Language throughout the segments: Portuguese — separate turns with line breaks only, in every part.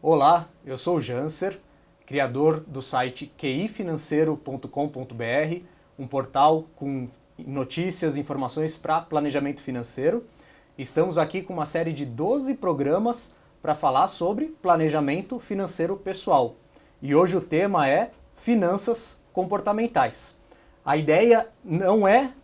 Olá, eu sou o Janser, criador do site qifinanceiro.com.br, um portal com notícias e informações para planejamento financeiro. Estamos aqui com uma série de 12 programas para falar sobre planejamento financeiro pessoal. E hoje o tema é finanças comportamentais. A ideia não é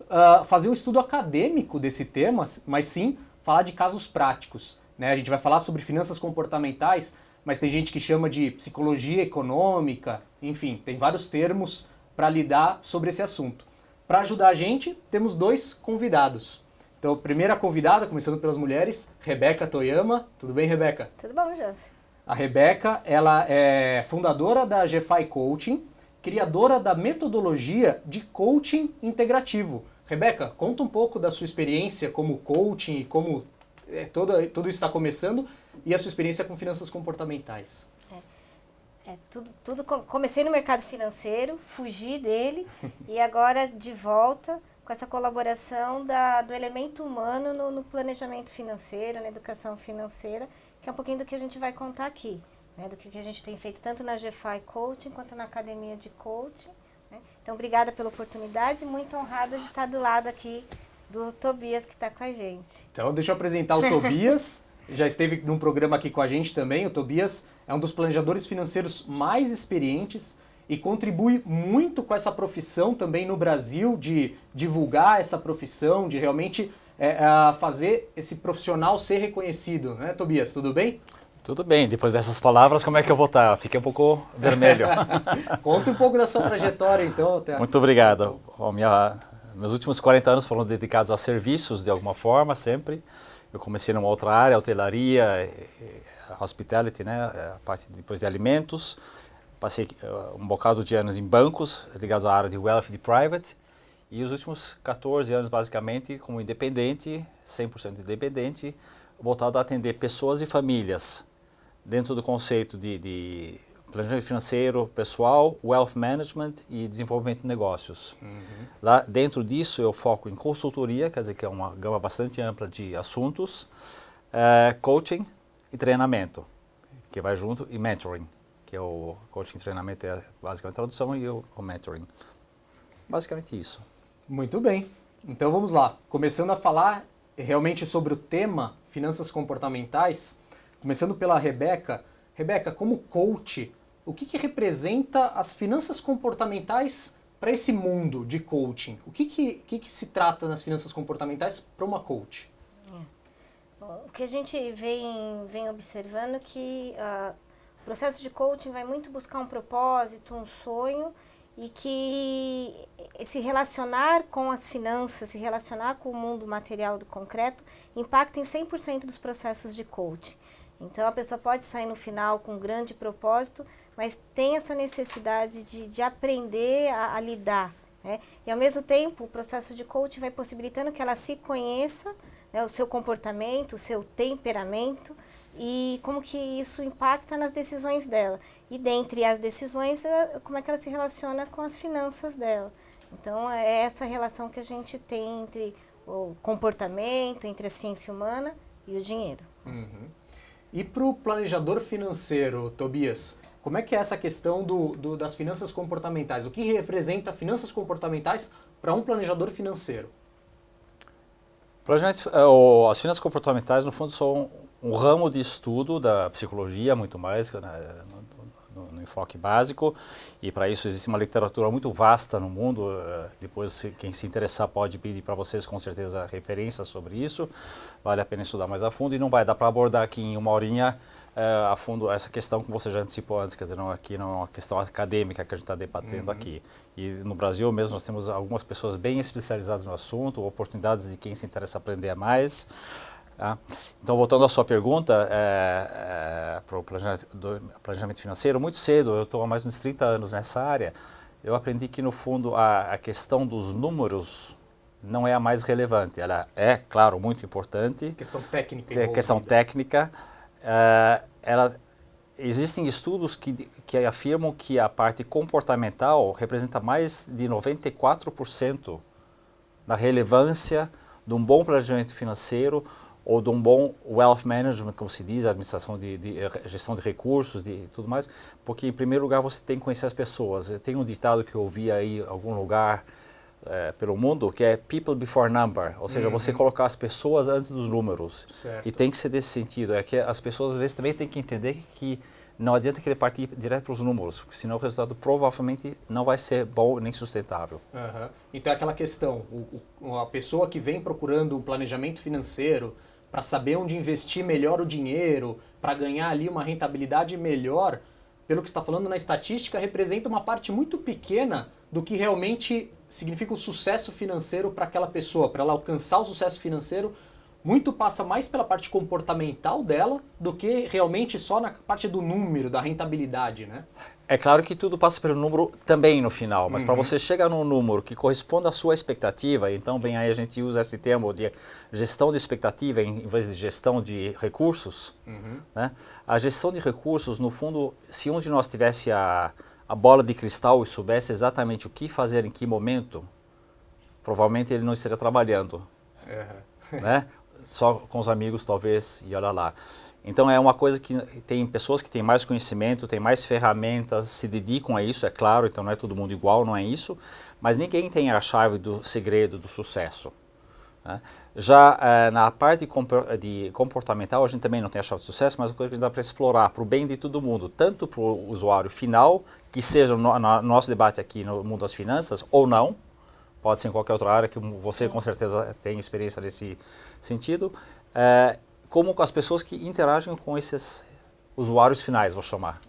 fazer um estudo acadêmico desse tema, mas sim falar de casos práticos, né? A gente vai falar sobre finanças comportamentais, mas tem gente que chama de psicologia econômica, enfim, tem vários termos para lidar sobre esse assunto. Para ajudar a gente, temos dois convidados. Então, a primeira convidada, começando pelas mulheres, Rebeca Toyama. Tudo bem, Rebeca?
Tudo bom, Jansen?
A Rebeca, ela é fundadora da GFI Coaching, criadora da metodologia de coaching integrativo. Rebeca, conta um pouco da sua experiência como coaching e como tudo isso está começando e a sua experiência com finanças comportamentais.
Comecei no mercado financeiro, fugi dele e agora de volta com essa colaboração do elemento humano no planejamento financeiro, na educação financeira, que é um pouquinho do que a gente vai contar aqui, né? Do que a gente tem feito tanto na GFI Coaching quanto na Academia de Coaching, né? Então, obrigada pela oportunidade, muito honrada de estar do lado aqui do Tobias, que está com a gente.
Então, deixa eu apresentar o Tobias. Já esteve num programa aqui com a gente também. O Tobias é um dos planejadores financeiros mais experientes e contribui muito com essa profissão também no Brasil, de divulgar essa profissão, de realmente fazer esse profissional ser reconhecido, né, Tobias? Tudo bem?
Tudo bem, depois dessas palavras, como é que eu vou estar? Fiquei um pouco vermelho.
Conta um pouco da sua trajetória, então.
Muito obrigado. Meus últimos 40 anos foram dedicados a serviços, de alguma forma, sempre. Eu comecei numa outra área, hotelaria, hospitality, né, a parte depois de alimentos. Passei um bocado de anos em bancos, ligados à área de wealth e de private. E os últimos 14 anos, basicamente, como independente, 100% independente, voltado a atender pessoas e famílias, dentro do conceito de planejamento financeiro pessoal, wealth management e desenvolvimento de negócios. Lá dentro disso eu foco em consultoria, quer dizer que é uma gama bastante ampla de assuntos, coaching e treinamento, que vai junto, e mentoring, que é o coaching e treinamento é basicamente a tradução e o mentoring. Basicamente isso.
Muito bem. Então vamos lá. Começando a falar realmente sobre o tema finanças comportamentais, começando pela Rebeca. Rebeca, como coach, o que representa as finanças comportamentais para esse mundo de coaching? O que se trata nas finanças comportamentais para uma coach?
Bom, o que a gente vem observando é que o processo de coaching vai muito buscar um propósito, um sonho, e que se relacionar com as finanças, se relacionar com o mundo material do concreto, impacta em 100% dos processos de coaching. Então, a pessoa pode sair no final com um grande propósito, mas tem essa necessidade de aprender a lidar, né? E, ao mesmo tempo, o processo de coaching vai possibilitando que ela se conheça, né, o seu comportamento, o seu temperamento, e como que isso impacta nas decisões dela. E dentre as decisões, como é que ela se relaciona com as finanças dela. Então, é essa relação que a gente tem entre o comportamento, entre a ciência humana e o dinheiro.
Uhum. E para o planejador financeiro, Tobias, como é que é essa questão das finanças comportamentais? O que representa finanças comportamentais para um planejador financeiro?
As finanças comportamentais, no fundo, são um ramo de estudo da psicologia, muito mais, né, no enfoque básico, e para isso existe uma literatura muito vasta no mundo. Depois, quem se interessar pode pedir para vocês, com certeza, referências sobre isso. Vale a pena estudar mais a fundo, e não vai dar para abordar aqui em uma horinha a fundo essa questão que você já antecipou antes, quer dizer, aqui não é uma questão acadêmica que a gente está debatendo aqui. E no Brasil mesmo nós temos algumas pessoas bem especializadas no assunto, oportunidades de quem se interessa aprender mais. Então, voltando à sua pergunta, para o planejamento financeiro, muito cedo, eu estou há mais de uns 30 anos nessa área, eu aprendi que, no fundo, a questão dos números não é a mais relevante. Ela é, claro, muito importante.
Questão técnica.
Questão técnica. Existem estudos que afirmam que a parte comportamental representa mais de 94% da relevância de um bom planejamento financeiro ou de um bom wealth management, como se diz, administração de gestão de recursos, de tudo mais, porque em primeiro lugar você tem que conhecer as pessoas. Tem um ditado que eu ouvi aí em algum lugar pelo mundo, que é people before number, ou seja, você colocar as pessoas antes dos números.
Certo.
E tem que ser desse sentido, é que as pessoas às vezes também têm que entender que não adianta querer partir direto para os números, porque senão o resultado provavelmente não vai ser bom nem sustentável.
Uhum. Então é aquela questão, a pessoa que vem procurando um planejamento financeiro para saber onde investir melhor o dinheiro, para ganhar ali uma rentabilidade melhor, pelo que você está falando na estatística, representa uma parte muito pequena do que realmente significa o sucesso financeiro para aquela pessoa, para ela alcançar o sucesso financeiro. Muito passa mais pela parte comportamental dela do que realmente só na parte do número, da rentabilidade, né?
É claro que tudo passa pelo número também no final, mas para você chegar num número que corresponda à sua expectativa, então bem aí a gente usa esse termo de gestão de expectativa em vez de gestão de recursos, né? A gestão de recursos, no fundo, se um de nós tivesse a bola de cristal e soubesse exatamente o que fazer em que momento, provavelmente ele não estaria trabalhando, né? Só com os amigos talvez, e olha lá. Então é uma coisa que tem pessoas que têm mais conhecimento, têm mais ferramentas, se dedicam a isso, é claro, então não é todo mundo igual, não é isso, mas ninguém tem a chave do segredo do sucesso, né? Já na parte de comportamental, a gente também não tem a chave do sucesso, mas é uma coisa que dá para explorar para o bem de todo mundo, tanto para o usuário final, que seja no nosso debate aqui no mundo das finanças, ou não, pode ser em qualquer outra área, que você com certeza tem experiência nesse sentido, como com as pessoas que interagem com esses usuários finais, vou chamar.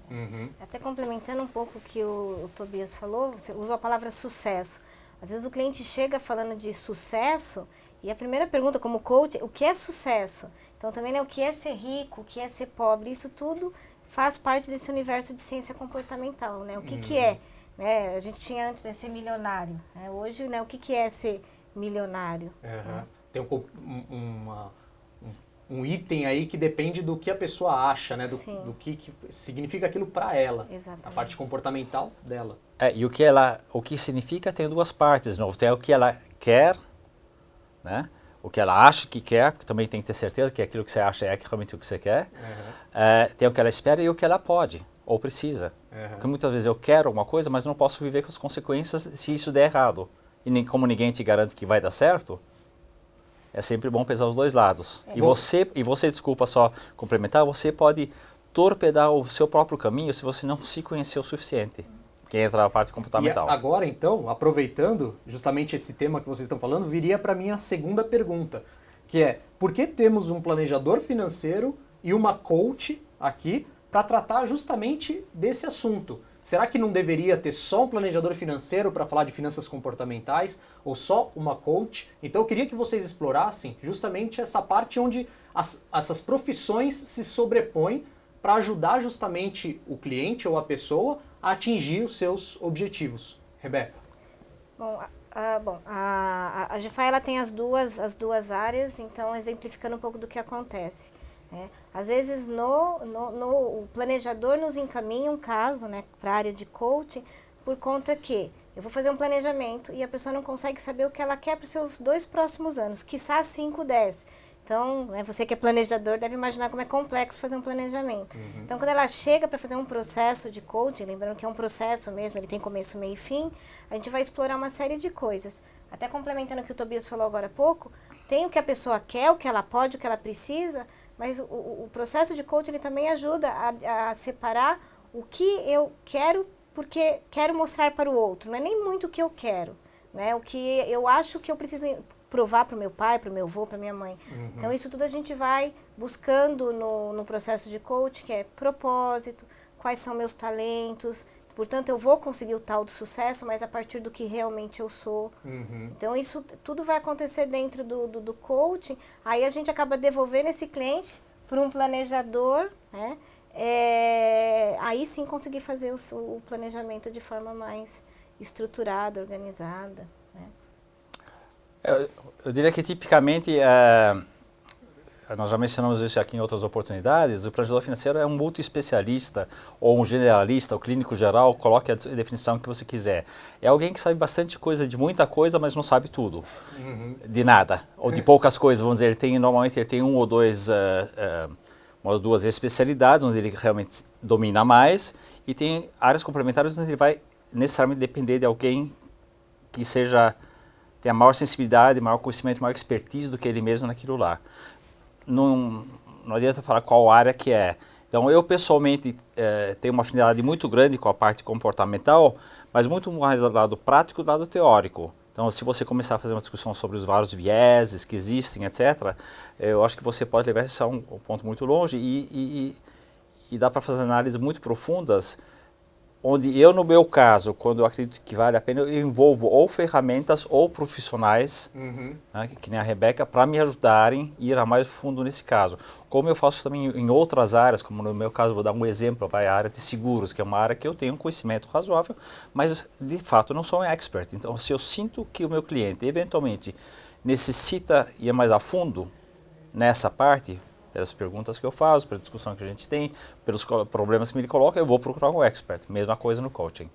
Até complementando um pouco o que o Tobias falou, você usou a palavra sucesso. Às vezes o cliente chega falando de sucesso e a primeira pergunta como coach, o que é sucesso? Então também, né, o que é ser rico, o que é ser pobre, isso tudo faz parte desse universo de ciência comportamental, né? O que é? Né? A gente tinha antes ser milionário, né? Hoje, né, o que é ser milionário? Né?
Tem um item aí que depende do que a pessoa acha, né? Do que significa aquilo para ela.
Exatamente.
A parte comportamental dela.
E o que significa tem duas partes, de novo, tem o que ela quer, né? O que ela acha que quer, porque também tem que ter certeza que aquilo que você acha é realmente o que você quer. Tem o que ela espera e o que ela pode ou precisa. Porque muitas vezes eu quero alguma coisa, mas não posso viver com as consequências se isso der errado. E nem, como ninguém te garante que vai dar certo, é sempre bom pesar os dois lados. E você, desculpa só complementar, você pode torpedar o seu próprio caminho se você não se conhecer o suficiente. Que entra a parte comportamental.
E agora, então, aproveitando justamente esse tema que vocês estão falando, viria para mim a segunda pergunta, que é, por que temos um planejador financeiro e uma coach aqui para tratar justamente desse assunto? Será que não deveria ter só um planejador financeiro para falar de finanças comportamentais ou só uma coach? Então eu queria que vocês explorassem justamente essa parte onde essas profissões se sobrepõem para ajudar justamente o cliente ou a pessoa a atingir os seus objetivos. Rebeca.
Bom, a GFA ela tem as duas áreas, então exemplificando um pouco do que acontece. Né? Às vezes o planejador nos encaminha um caso, né, para a área de coaching, por conta que eu vou fazer um planejamento e a pessoa não consegue saber o que ela quer para os seus 2 próximos anos, quiçá 5, 10. Então, né, você que é planejador deve imaginar como é complexo fazer um planejamento. Então, quando ela chega para fazer um processo de coaching, lembrando que é um processo mesmo, ele tem começo, meio e fim, a gente vai explorar uma série de coisas. Até complementando o que o Tobias falou agora há pouco, tem o que a pessoa quer, o que ela pode, o que ela precisa, mas o processo de coaching ele também ajuda a separar o que eu quero porque quero mostrar para o outro. Não é nem muito o que eu quero, né? O que eu acho que eu preciso provar para o meu pai, para o meu avô, para minha mãe. Então isso tudo a gente vai buscando no processo de coaching, que é propósito, quais são meus talentos. Portanto, eu vou conseguir o tal do sucesso, mas a partir do que realmente eu sou. Então, isso tudo vai acontecer dentro do coaching. Aí a gente acaba devolvendo esse cliente para um planejador, né? Aí sim conseguir fazer o planejamento de forma mais estruturada, organizada. Né?
Eu diria que tipicamente nós já mencionamos isso aqui em outras oportunidades, o planejador financeiro é um multi-especialista ou um generalista, o clínico geral, coloque a definição que você quiser. É alguém que sabe bastante coisa de muita coisa, mas não sabe tudo, de nada, ou de poucas coisas, vamos dizer. Normalmente ele tem uma ou duas especialidades, onde ele realmente domina mais, e tem áreas complementares onde ele vai necessariamente depender de alguém que tenha maior sensibilidade, maior conhecimento, maior expertise do que ele mesmo naquilo lá. Não adianta falar qual área que é. Então, eu pessoalmente tenho uma afinidade muito grande com a parte comportamental, mas muito mais do lado prático do lado teórico. Então, se você começar a fazer uma discussão sobre os vários vieses que existem, etc., eu acho que você pode levar isso a um ponto muito longe e dá para fazer análises muito profundas, onde eu, no meu caso, quando eu acredito que vale a pena, eu envolvo ou ferramentas ou profissionais, né, que nem a Rebeca, para me ajudarem a ir a mais fundo nesse caso. Como eu faço também em outras áreas, como no meu caso, vou dar um exemplo, a área de seguros, que é uma área que eu tenho um conhecimento razoável, mas de fato não sou um expert. Então, se eu sinto que o meu cliente eventualmente necessita ir mais a fundo nessa parte, pelas perguntas que eu faço, pela discussão que a gente tem, pelos problemas que me coloca, eu vou procurar um expert. Mesma coisa no coaching.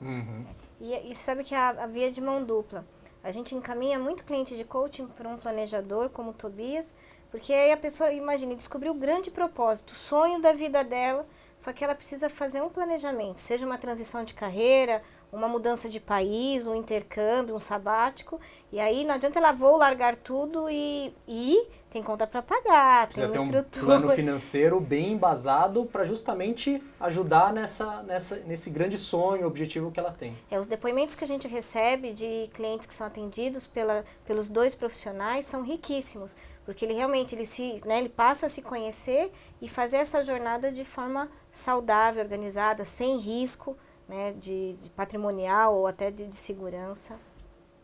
E sabe que a via de mão dupla. A gente encaminha muito cliente de coaching para um planejador como o Tobias, porque aí a pessoa, imagine, descobriu o grande propósito, o sonho da vida dela, só que ela precisa fazer um planejamento, seja uma transição de carreira, uma mudança de país, um intercâmbio, um sabático, e aí não adianta ela vou largar tudo e tem conta para pagar,
precisa
tem uma estrutura.
Um plano financeiro bem embasado para justamente ajudar nesse grande sonho, objetivo que ela tem.
Os depoimentos que a gente recebe de clientes que são atendidos pelos dois profissionais são riquíssimos, porque ele realmente ele passa a se conhecer e fazer essa jornada de forma saudável, organizada, sem risco, né, de patrimonial ou até de segurança.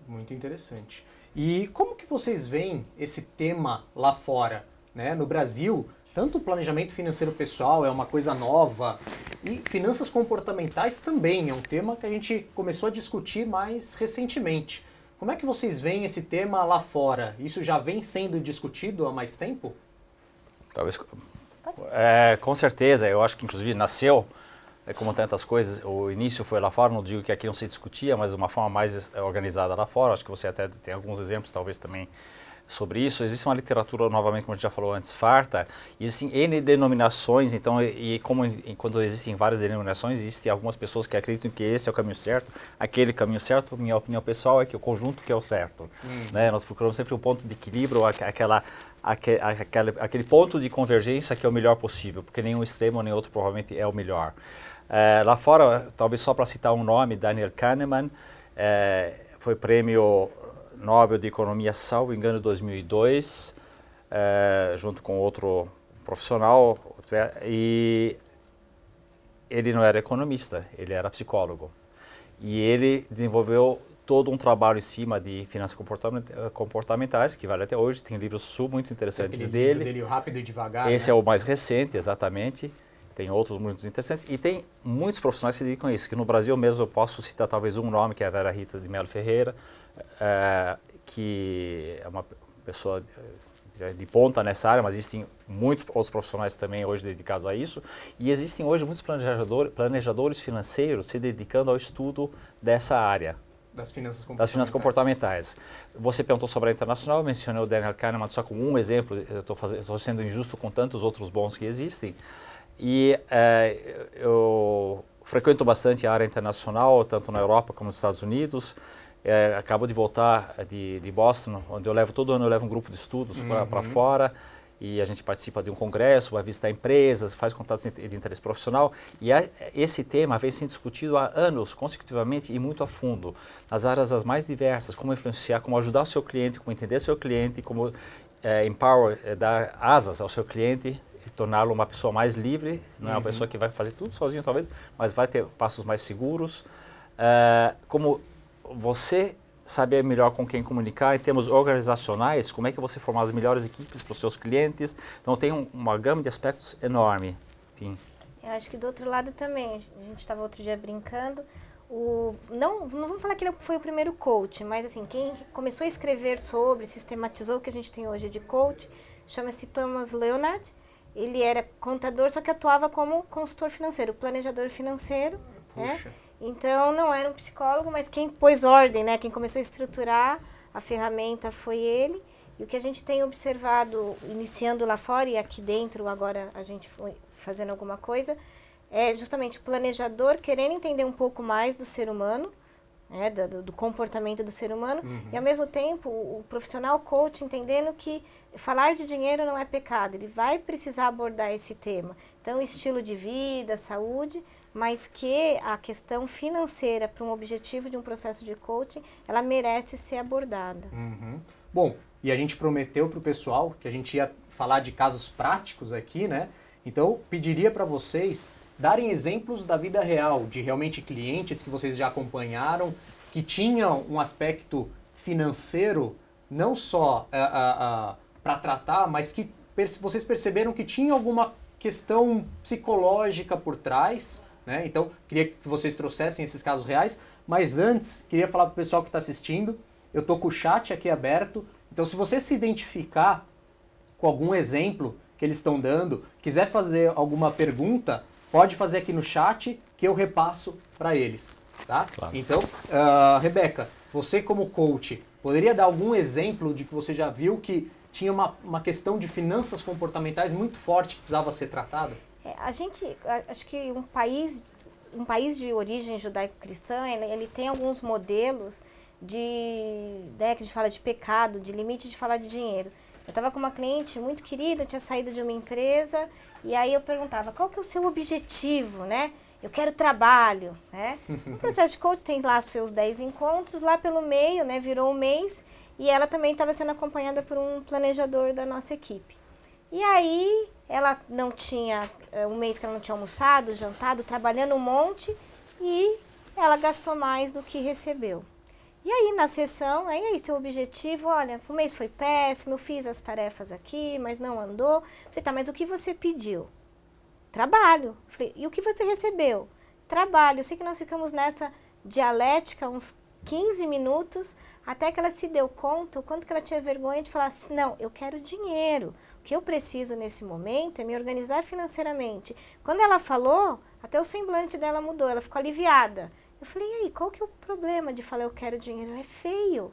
Muito interessante. E como que vocês veem esse tema lá fora, né? No Brasil, tanto o planejamento financeiro pessoal é uma coisa nova e finanças comportamentais também é um tema que a gente começou a discutir mais recentemente. Como é que vocês veem esse tema lá fora? Isso já vem sendo discutido há mais tempo?
Talvez, com certeza, eu acho que inclusive nasceu, como tantas coisas, o início foi lá fora, não digo que aqui não se discutia, mas de uma forma mais organizada lá fora. Acho que você até tem alguns exemplos, talvez, também sobre isso. Existe uma literatura, novamente, como a gente já falou antes, farta. Existem N denominações, então, quando existem várias denominações, existem algumas pessoas que acreditam que esse é o caminho certo, aquele caminho certo. Minha opinião pessoal é que o conjunto que é o certo. Né? Nós procuramos sempre um ponto de equilíbrio, aquele ponto de convergência que é o melhor possível, porque nenhum extremo nem outro provavelmente é o melhor. Lá fora, talvez só para citar um nome, Daniel Kahneman, foi prêmio Nobel de Economia, salvo engano, 2002, junto com outro profissional, e ele não era economista, ele era psicólogo. E ele desenvolveu todo um trabalho em cima de finanças comportamentais, que vale até hoje, tem livros muito interessantes dele.
Livro dele, O Rápido e Devagar.
Esse é o mais recente, exatamente. Tem outros muito interessantes e tem muitos profissionais que se dedicam a isso, que no Brasil mesmo eu posso citar talvez um nome, que é a Vera Rita de Mello Ferreira, que é uma pessoa de ponta nessa área, mas existem muitos outros profissionais também hoje dedicados a isso, e existem hoje muitos planejadores financeiros se dedicando ao estudo dessa área.
Das finanças
comportamentais. Você perguntou sobre a internacional, eu mencionei o Daniel Kahneman só como um exemplo, eu estou sendo injusto com tantos outros bons que existem. E eu frequento bastante a área internacional, tanto na Europa como nos Estados Unidos. Acabo de voltar de Boston, onde todo ano eu levo um grupo de estudos para fora, e a gente participa de um congresso, vai visitar empresas, faz contatos de interesse profissional. E esse tema vem sendo discutido há anos, consecutivamente e muito a fundo, nas áreas as mais diversas, como influenciar, como ajudar o seu cliente, como entender o seu cliente, como dar asas ao seu cliente, torná-lo uma pessoa mais livre, não é uma pessoa que vai fazer tudo sozinho talvez, mas vai ter passos mais seguros. Como você saber melhor com quem comunicar em termos organizacionais, como é que você formar as melhores equipes para os seus clientes. Então tem uma gama de aspectos enorme. Enfim.
Eu acho que do outro lado também, a gente estava outro dia brincando, não vamos falar que ele foi o primeiro coach, mas assim, quem começou a escrever sobre, sistematizou o que a gente tem hoje de coach, chama-se Thomas Leonard. Ele era contador, só que atuava como consultor financeiro, planejador financeiro, né? Então não era um psicólogo, mas quem pôs ordem, né? Quem começou a estruturar a ferramenta foi ele. E o que a gente tem observado, iniciando lá fora e aqui dentro, agora a gente foi fazendo alguma coisa, é justamente o planejador querendo entender um pouco mais do ser humano, né, do comportamento do ser humano, e ao mesmo tempo o profissional coach entendendo que falar de dinheiro não é pecado, ele vai precisar abordar esse tema. Então, estilo de vida, saúde, mas que a questão financeira para um objetivo de um processo de coaching, ela merece ser abordada.
Bom, e a gente prometeu para o pessoal que a gente ia falar de casos práticos aqui, né? Então, eu pediria para vocês darem exemplos da vida real, de realmente clientes que vocês já acompanharam, que tinham um aspecto financeiro, não só para tratar, mas que vocês perceberam que tinha alguma questão psicológica por trás, né? Então, queria que vocês trouxessem esses casos reais, mas antes, queria falar para o pessoal que está assistindo, eu estou com o chat aqui aberto, então se você se identificar com algum exemplo que eles estão dando, quiser fazer alguma pergunta, pode fazer aqui no chat que eu repasso para eles, tá? Claro. Então, Rebeca, você como coach, poderia dar algum exemplo de que você já viu que tinha uma questão de finanças comportamentais muito forte que precisava ser tratada?
Acho que um país de origem judaico-cristã, ele tem alguns modelos né, que a gente fala de pecado, de limite de falar de dinheiro. Eu estava com uma cliente muito querida, tinha saído de uma empresa, e aí eu perguntava, qual que é o seu objetivo, né? Eu quero trabalho, né? No processo de coaching tem lá os seus 10 encontros, lá pelo meio, né, virou um mês, e ela também estava sendo acompanhada por um planejador da nossa equipe. E aí, ela não tinha, um mês que ela não tinha almoçado, jantado, trabalhando um monte, e ela gastou mais do que recebeu. E aí, na sessão, aí seu objetivo, olha, o mês foi péssimo, eu fiz as tarefas aqui, mas não andou. Falei, tá, mas o que você pediu? Trabalho. Falei, e o que você recebeu? Trabalho. Eu sei que nós ficamos nessa dialética uns 15 minutos, até que ela se deu conta o quanto que ela tinha vergonha de falar assim, não, eu quero dinheiro. O que eu preciso nesse momento é me organizar financeiramente. Quando ela falou, até o semblante dela mudou, ela ficou aliviada. Eu falei, e aí, qual que é o problema de falar eu quero dinheiro? É feio,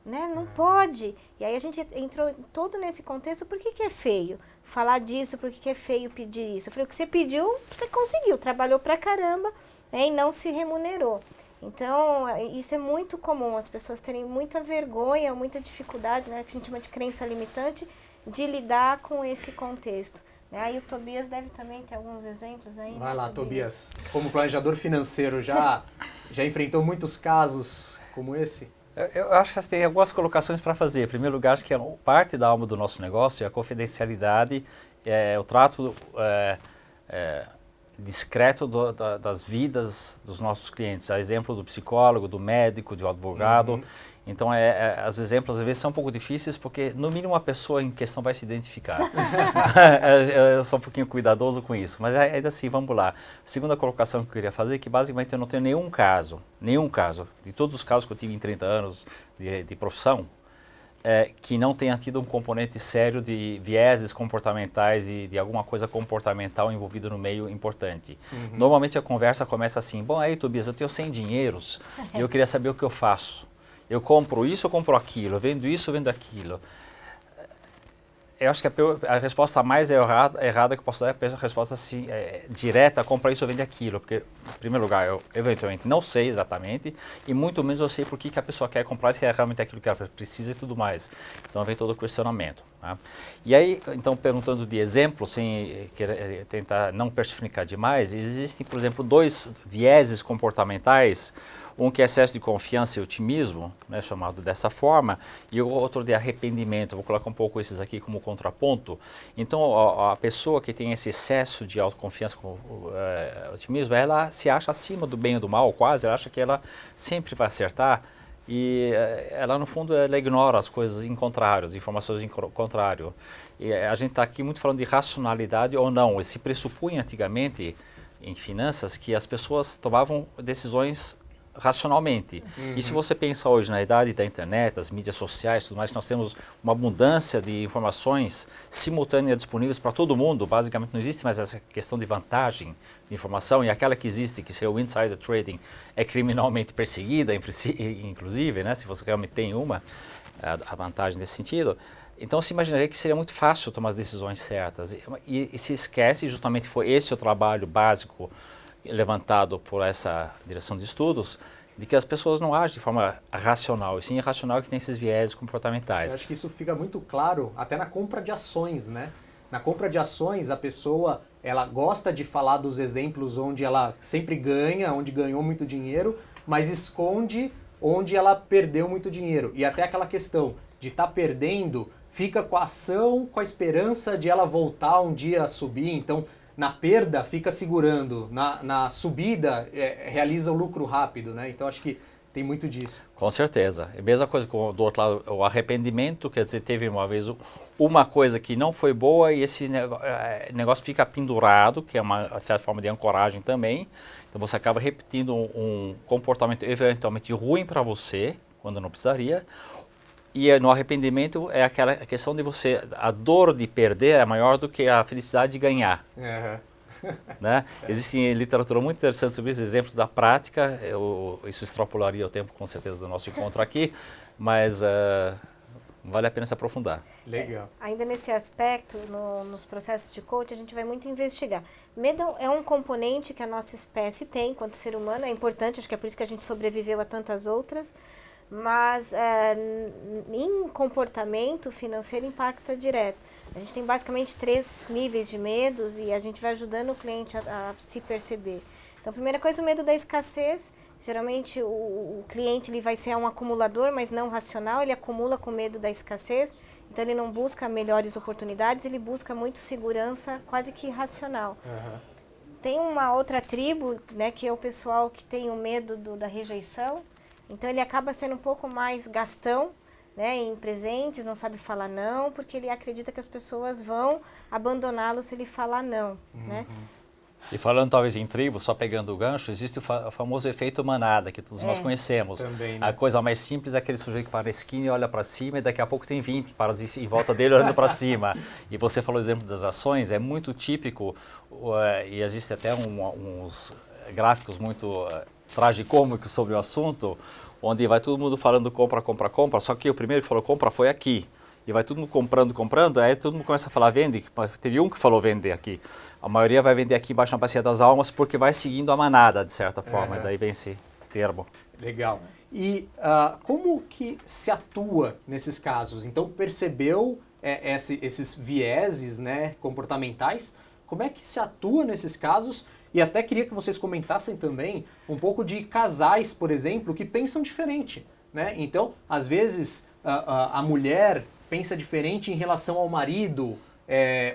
né? Não pode. E aí a gente entrou todo nesse contexto, por que é feio? Falar disso, por que é feio pedir isso? Eu falei, o que você pediu, você conseguiu, trabalhou pra caramba, né, e não se remunerou. Então, isso é muito comum, as pessoas terem muita vergonha, muita dificuldade, né, que a gente chama de crença limitante, de lidar com esse contexto. Aí o Tobias deve também ter alguns exemplos aí.
Vai lá, Tobias. Como planejador financeiro, já enfrentou muitos casos como esse?
Eu acho que tem algumas colocações para fazer. Em primeiro lugar, acho que parte da alma do nosso negócio é a confidencialidade, o trato discreto das vidas dos nossos clientes. A exemplo do psicólogo, do médico, do advogado. Então, os exemplos às vezes são um pouco difíceis porque, no mínimo, a pessoa em questão vai se identificar. Eu sou um pouquinho cuidadoso com isso, mas ainda assim, vamos lá. A segunda colocação que eu queria fazer é que, basicamente, eu não tenho nenhum caso, de todos os casos que eu tive em 30 anos de profissão, que não tenha tido um componente sério de vieses comportamentais e de alguma coisa comportamental envolvida no meio importante. Normalmente, a conversa começa assim, bom, aí, Tobias, eu tenho 100 dinheiros e eu queria saber o que eu faço. Eu compro isso, eu compro aquilo, eu vendo isso, eu vendo aquilo. Eu acho que a resposta mais errada que eu posso dar é a resposta assim, direta, compra isso, eu vendo aquilo. Porque, em primeiro lugar, eu eventualmente não sei exatamente e muito menos eu sei por que a pessoa quer comprar, se é realmente aquilo que ela precisa e tudo mais. Então, vem todo o questionamento. Tá? E aí, então, perguntando de exemplo, sem tentar não personificar demais, existem, por exemplo, 2 vieses comportamentais. Um que é excesso de confiança e otimismo, né, chamado dessa forma, e o outro de arrependimento. Vou colocar um pouco esses aqui como contraponto. Então, a pessoa que tem esse excesso de autoconfiança com otimismo, ela se acha acima do bem e do mal, quase. Ela acha que ela sempre vai acertar e ela, no fundo, ela ignora as coisas em contrário, as informações em contrário. E a gente está aqui muito falando de racionalidade ou não. Se pressupunha antigamente, em finanças, que as pessoas tomavam decisões racionalmente. E se você pensa hoje na idade da internet, das mídias sociais, tudo mais, nós temos uma abundância de informações simultâneas disponíveis para todo mundo. Basicamente não existe mais essa questão de vantagem de informação, e aquela que existe, que seria o insider trading, é criminalmente perseguida, inclusive, né, se você realmente tem a vantagem nesse sentido. Então se imaginaria que seria muito fácil tomar as decisões certas. E se esquece, justamente foi esse o trabalho básico levantado por essa direção de estudos, de que as pessoas não agem de forma racional, e sim irracional, que tem esses viés comportamentais.
Eu acho que isso fica muito claro até na compra de ações, né? Na compra de ações, a pessoa, ela gosta de falar dos exemplos onde ela sempre ganha, onde ganhou muito dinheiro, mas esconde onde ela perdeu muito dinheiro. E até aquela questão de estar perdendo, fica com a ação, com a esperança de ela voltar um dia a subir. Então, na perda, fica segurando. Na subida, realiza o lucro rápido, né? Então, acho que tem muito disso.
Com certeza. É a mesma coisa com do outro lado, o arrependimento, quer dizer, teve uma vez uma coisa que não foi boa e esse negócio fica pendurado, que é uma certa forma de ancoragem também. Então você acaba repetindo um comportamento eventualmente ruim para você, quando não precisaria. E no arrependimento é aquela questão de você, a dor de perder é maior do que a felicidade de ganhar. Né? Existe em literatura muito interessante sobre isso, exemplos da prática. Isso extrapolaria o tempo, com certeza, do nosso encontro aqui, mas vale a pena se aprofundar.
Legal.
Ainda nesse aspecto, nos processos de coaching, a gente vai muito investigar. Medo é um componente que a nossa espécie tem, enquanto ser humano, é importante, acho que é por isso que a gente sobreviveu a tantas outras, mas em comportamento financeiro impacta direto. A gente tem basicamente 3 níveis de medos e a gente vai ajudando o cliente a se perceber. Então, a primeira coisa, o medo da escassez. Geralmente o cliente ele vai ser um acumulador, mas não racional, ele acumula com medo da escassez, então ele não busca melhores oportunidades, ele busca muito segurança quase que irracional. Tem uma outra tribo, né, que é o pessoal que tem o medo da rejeição, então ele acaba sendo um pouco mais gastão, né, em presentes, não sabe falar não, porque ele acredita que as pessoas vão abandoná-lo se ele falar não, né?
E falando talvez em tribo, só pegando o gancho, existe o famoso efeito manada, que todos nós conhecemos.
Também, né?
A coisa mais simples é aquele sujeito que para na esquina e olha para cima, e daqui a pouco tem 20 para em volta dele olhando para cima. E você falou o exemplo das ações, é muito típico, e existe até uns gráficos muito tragicômicos sobre o assunto, onde vai todo mundo falando compra, compra, compra, só que o primeiro que falou compra foi aqui. E vai todo mundo comprando, aí todo mundo começa a falar vende, teve um que falou vender aqui. A maioria vai vender aqui embaixo na Bacia das Almas porque vai seguindo a manada, de certa forma, e daí vem esse termo.
Legal. E como que se atua nesses casos? Então, percebeu esses vieses, né, comportamentais? Como é que se atua nesses casos? E até queria que vocês comentassem também um pouco de casais, por exemplo, que pensam diferente, né? Então, às vezes, a mulher pensa diferente em relação ao marido,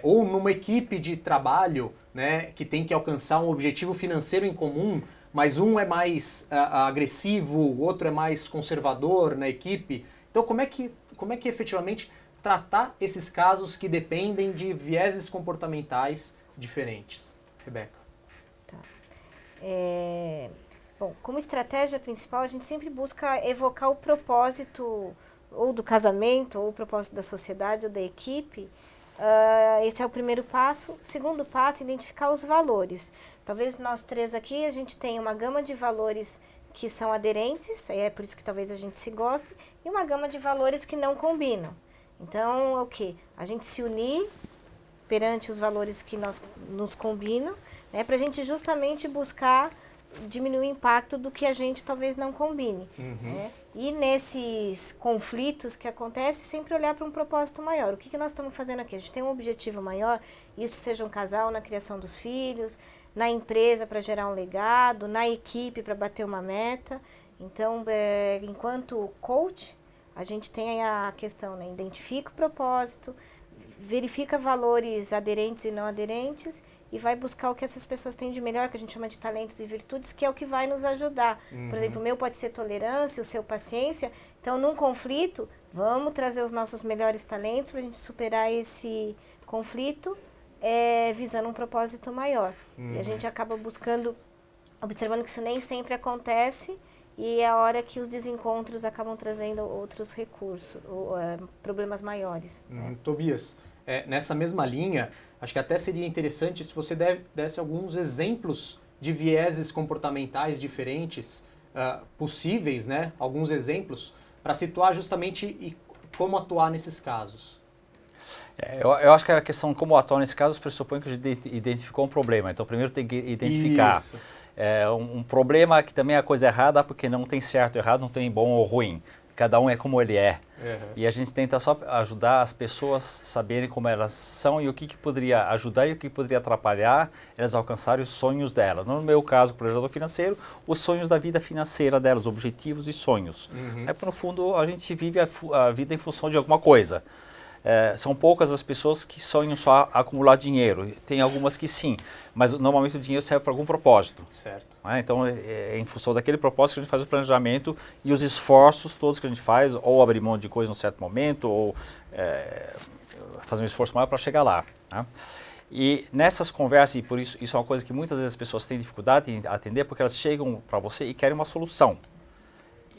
ou numa equipe de trabalho, né, que tem que alcançar um objetivo financeiro em comum, mas um é mais agressivo, o outro é mais conservador na equipe. Então, como é que efetivamente tratar esses casos que dependem de vieses comportamentais diferentes? Rebeca.
Tá. Bom, como estratégia principal, a gente sempre busca evocar o propósito ou do casamento, ou o propósito da sociedade, ou da equipe. Esse é o primeiro passo. Segundo passo, identificar os valores. Talvez nós 3 aqui, a gente tenha uma gama de valores que são aderentes, é por isso que talvez a gente se goste, e uma gama de valores que não combinam. Então, o quê? A gente se unir perante os valores que nos combinam, né, para a gente justamente buscar diminuir o impacto do que a gente talvez não combine. Né? E nesses conflitos que acontecem, sempre olhar para um propósito maior. O que nós estamos fazendo aqui? A gente tem um objetivo maior, isso seja um casal na criação dos filhos, na empresa para gerar um legado, na equipe para bater uma meta. Então, enquanto coach, a gente tem a questão, né? Identifica o propósito, verifica valores aderentes e não aderentes, e vai buscar o que essas pessoas têm de melhor, que a gente chama de talentos e virtudes, que é o que vai nos ajudar. Por exemplo, o meu pode ser tolerância, o seu paciência. Então, num conflito, vamos trazer os nossos melhores talentos para a gente superar esse conflito, visando um propósito maior. E a gente acaba observando que isso nem sempre acontece, e é a hora que os desencontros acabam trazendo outros recursos, problemas maiores. Né?
Tobias, nessa mesma linha, acho que até seria interessante se você desse alguns exemplos de vieses comportamentais diferentes possíveis, né? Alguns exemplos, para situar justamente como atuar nesses casos.
Eu acho que a questão como atuar nesse caso pressupõe que a gente identificou um problema. Então, primeiro tem que identificar.
Isso.
Um problema que também é a coisa errada, porque não tem certo ou errado, não tem bom ou ruim. Cada um é como ele é.
Uhum. E
a gente tenta só ajudar as pessoas saberem como elas são e o que poderia ajudar e o que poderia atrapalhar elas alcançarem os sonhos delas. No meu caso, planejador financeiro, os sonhos da vida financeira delas, objetivos e sonhos.
Uhum.
No fundo, a gente vive a vida em função de alguma coisa. São poucas as pessoas que sonham só acumular dinheiro. Tem algumas que sim, mas normalmente o dinheiro serve para algum propósito.
Certo.
Então, é em função daquele propósito que a gente faz o planejamento e os esforços todos que a gente faz, ou abrir mão de coisa em um certo momento, ou fazer um esforço maior para chegar lá. Né? E nessas conversas, e por isso é uma coisa que muitas vezes as pessoas têm dificuldade em atender, porque elas chegam para você e querem uma solução.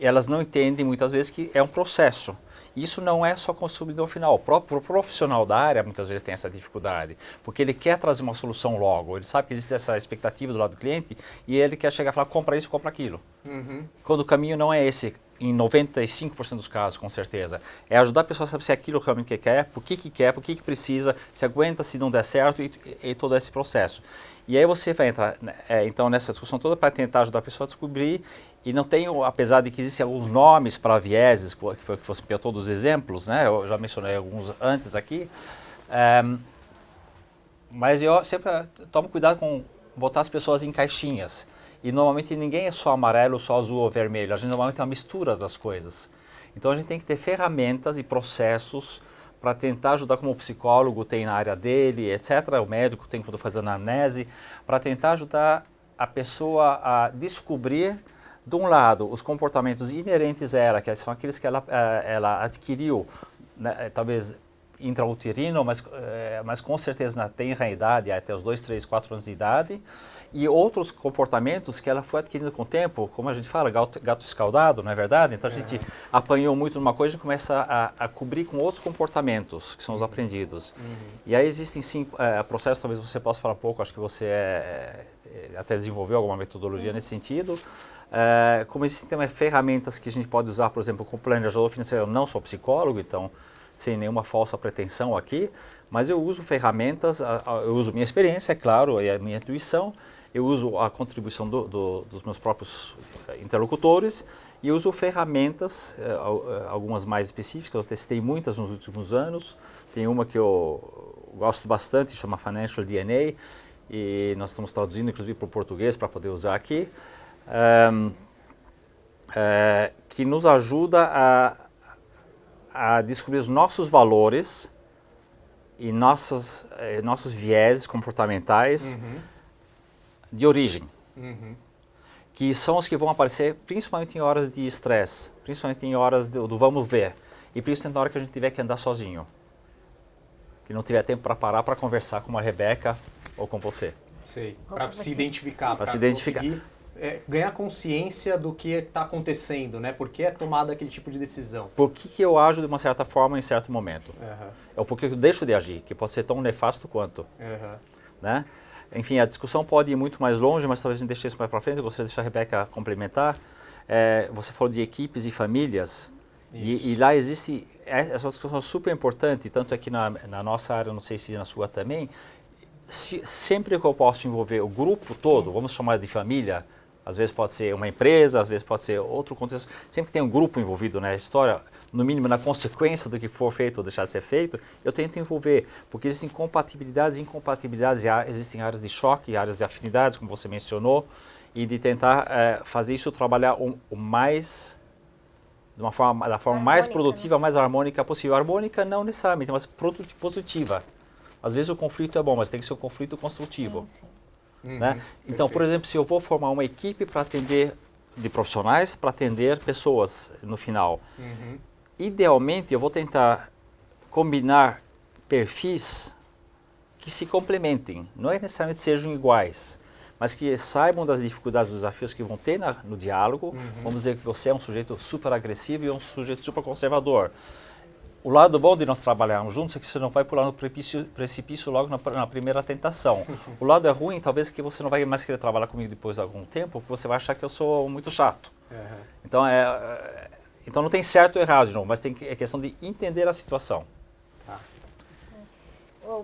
E elas não entendem muitas vezes que é um processo. Isso não é só com o consumidor final. O próprio profissional da área muitas vezes tem essa dificuldade, porque ele quer trazer uma solução logo. Ele sabe que existe essa expectativa do lado do cliente e ele quer chegar e falar, compra isso, compra aquilo.
Uhum.
Quando o caminho não é esse, em 95% dos casos, com certeza. É ajudar a pessoa a saber se é aquilo realmente que quer, por que quer, por que precisa, se aguenta, se não der certo e todo esse processo. E aí você vai entrar então nessa discussão toda para tentar ajudar a pessoa a descobrir. E não tenho, apesar de que existem alguns nomes para vieses, que foi que você pegou todos os exemplos, né? Eu já mencionei alguns antes aqui. Mas eu sempre tomo cuidado com botar as pessoas em caixinhas. E normalmente ninguém é só amarelo, só azul ou vermelho. A gente normalmente é uma mistura das coisas. Então a gente tem que ter ferramentas e processos para tentar ajudar, como o psicólogo tem na área dele, etc. O médico tem quando faz anamnese, para tentar ajudar a pessoa a descobrir, de um lado, os comportamentos inerentes a ela, que são aqueles que ela adquiriu, né, talvez intrauterino, mas com certeza na tenra idade, até os 2, 3, 4 anos de idade, e outros comportamentos que ela foi adquirindo com o tempo, como a gente fala, gato escaldado, não é verdade? Então a gente apanhou muito numa coisa e começa a cobrir com outros comportamentos, que são os aprendidos. E aí existem sim processos, talvez você possa falar um pouco, acho que você até desenvolveu alguma metodologia nesse sentido. Como existem também ferramentas que a gente pode usar, por exemplo, como planejador financeiro. Eu não sou psicólogo, então sem nenhuma falsa pretensão aqui, mas eu uso ferramentas, eu uso minha experiência, é claro, e a minha intuição, eu uso a contribuição dos meus próprios interlocutores e eu uso ferramentas, algumas mais específicas, eu testei muitas nos últimos anos, tem uma que eu gosto bastante, chama Financial DNA, e nós estamos traduzindo inclusive para o português para poder usar aqui, que nos ajuda a descobrir os nossos valores e nossos vieses comportamentais de origem, que são os que vão aparecer principalmente em horas de estresse, principalmente em horas do vamos ver, e principalmente na hora que a gente tiver que andar sozinho, que não tiver tempo para parar para conversar com uma Rebeca ou com você.
Sei, para se identificar,
para se identificar.
Ganhar consciência do que está acontecendo, né? Por que é tomada aquele tipo de decisão?
Por que eu ajo de uma certa forma em certo momento? Ou por que eu deixo de agir, que pode ser tão nefasto quanto. Né? Enfim, a discussão pode ir muito mais longe, mas talvez a gente deixe isso mais para frente. Eu gostaria de deixar a Rebeca complementar. Você falou de equipes e famílias, e lá existe essa discussão super importante, tanto aqui na nossa área, não sei se na sua também, sempre que eu posso envolver o grupo todo, vamos chamar de família, às vezes pode ser uma empresa, às vezes pode ser outro contexto. Sempre que tem um grupo envolvido na história, no mínimo na consequência do que for feito ou deixar de ser feito, eu tento envolver, porque existem compatibilidades e incompatibilidades, existem áreas de choque, áreas de afinidades, como você mencionou, e de tentar fazer isso trabalhar da forma mais produtiva, mais harmônica possível. Harmônica não necessariamente, mas positiva. Às vezes o conflito é bom, mas tem que ser um conflito construtivo. Né? Então, por exemplo, se eu vou formar uma equipe para atender, de profissionais, para atender pessoas no final, idealmente eu vou tentar combinar perfis que se complementem, não é necessariamente sejam iguais, mas que saibam das dificuldades, dos desafios que vão ter no diálogo. Vamos dizer que você é um sujeito super agressivo e um sujeito super conservador. O lado bom de nós trabalharmos juntos é que você não vai pular no precipício logo na primeira tentação. O lado ruim, talvez, é que você não vai mais querer trabalhar comigo depois de algum tempo, porque você vai achar que eu sou muito chato. Então, então não tem certo ou errado, de novo, mas é questão de entender a situação.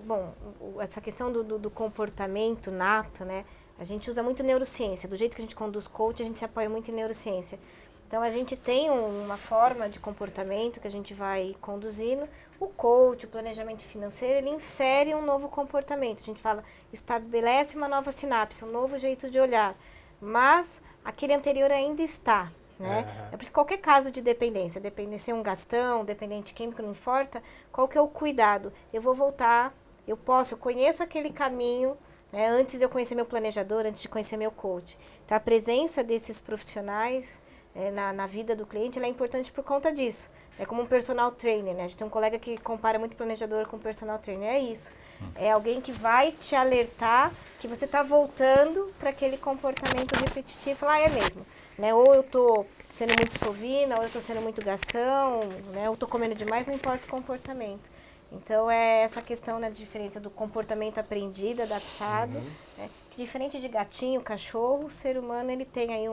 Bom, essa questão do comportamento nato, né? A gente usa muito neurociência. Do jeito que a gente conduz coach, a gente se apoia muito em neurociência. Então, a gente tem uma forma de comportamento que a gente vai conduzindo. O coach, o planejamento financeiro, ele insere um novo comportamento. A gente fala, estabelece uma nova sinapse, um novo jeito de olhar. Mas aquele anterior ainda está, né? É por isso que qualquer caso de dependência, dependência um gastão, dependente químico, não importa, qual que é o cuidado? Eu vou voltar, eu conheço aquele caminho, né, antes de eu conhecer meu planejador, antes de conhecer meu coach. Então, a presença desses profissionais na vida do cliente, ela é importante por conta disso. É como um personal trainer, né? A gente tem um colega que compara muito planejador com personal trainer. É isso. É alguém que vai te alertar que você está voltando para aquele comportamento repetitivo. Falar, é mesmo. Né? Ou eu estou sendo muito sovina, ou eu estou sendo muito gastão, né? Ou estou comendo demais, não importa o comportamento. Então, é essa questão, né, da diferença do comportamento aprendido, adaptado. Né? Que diferente de gatinho, cachorro, o ser humano ele tem aí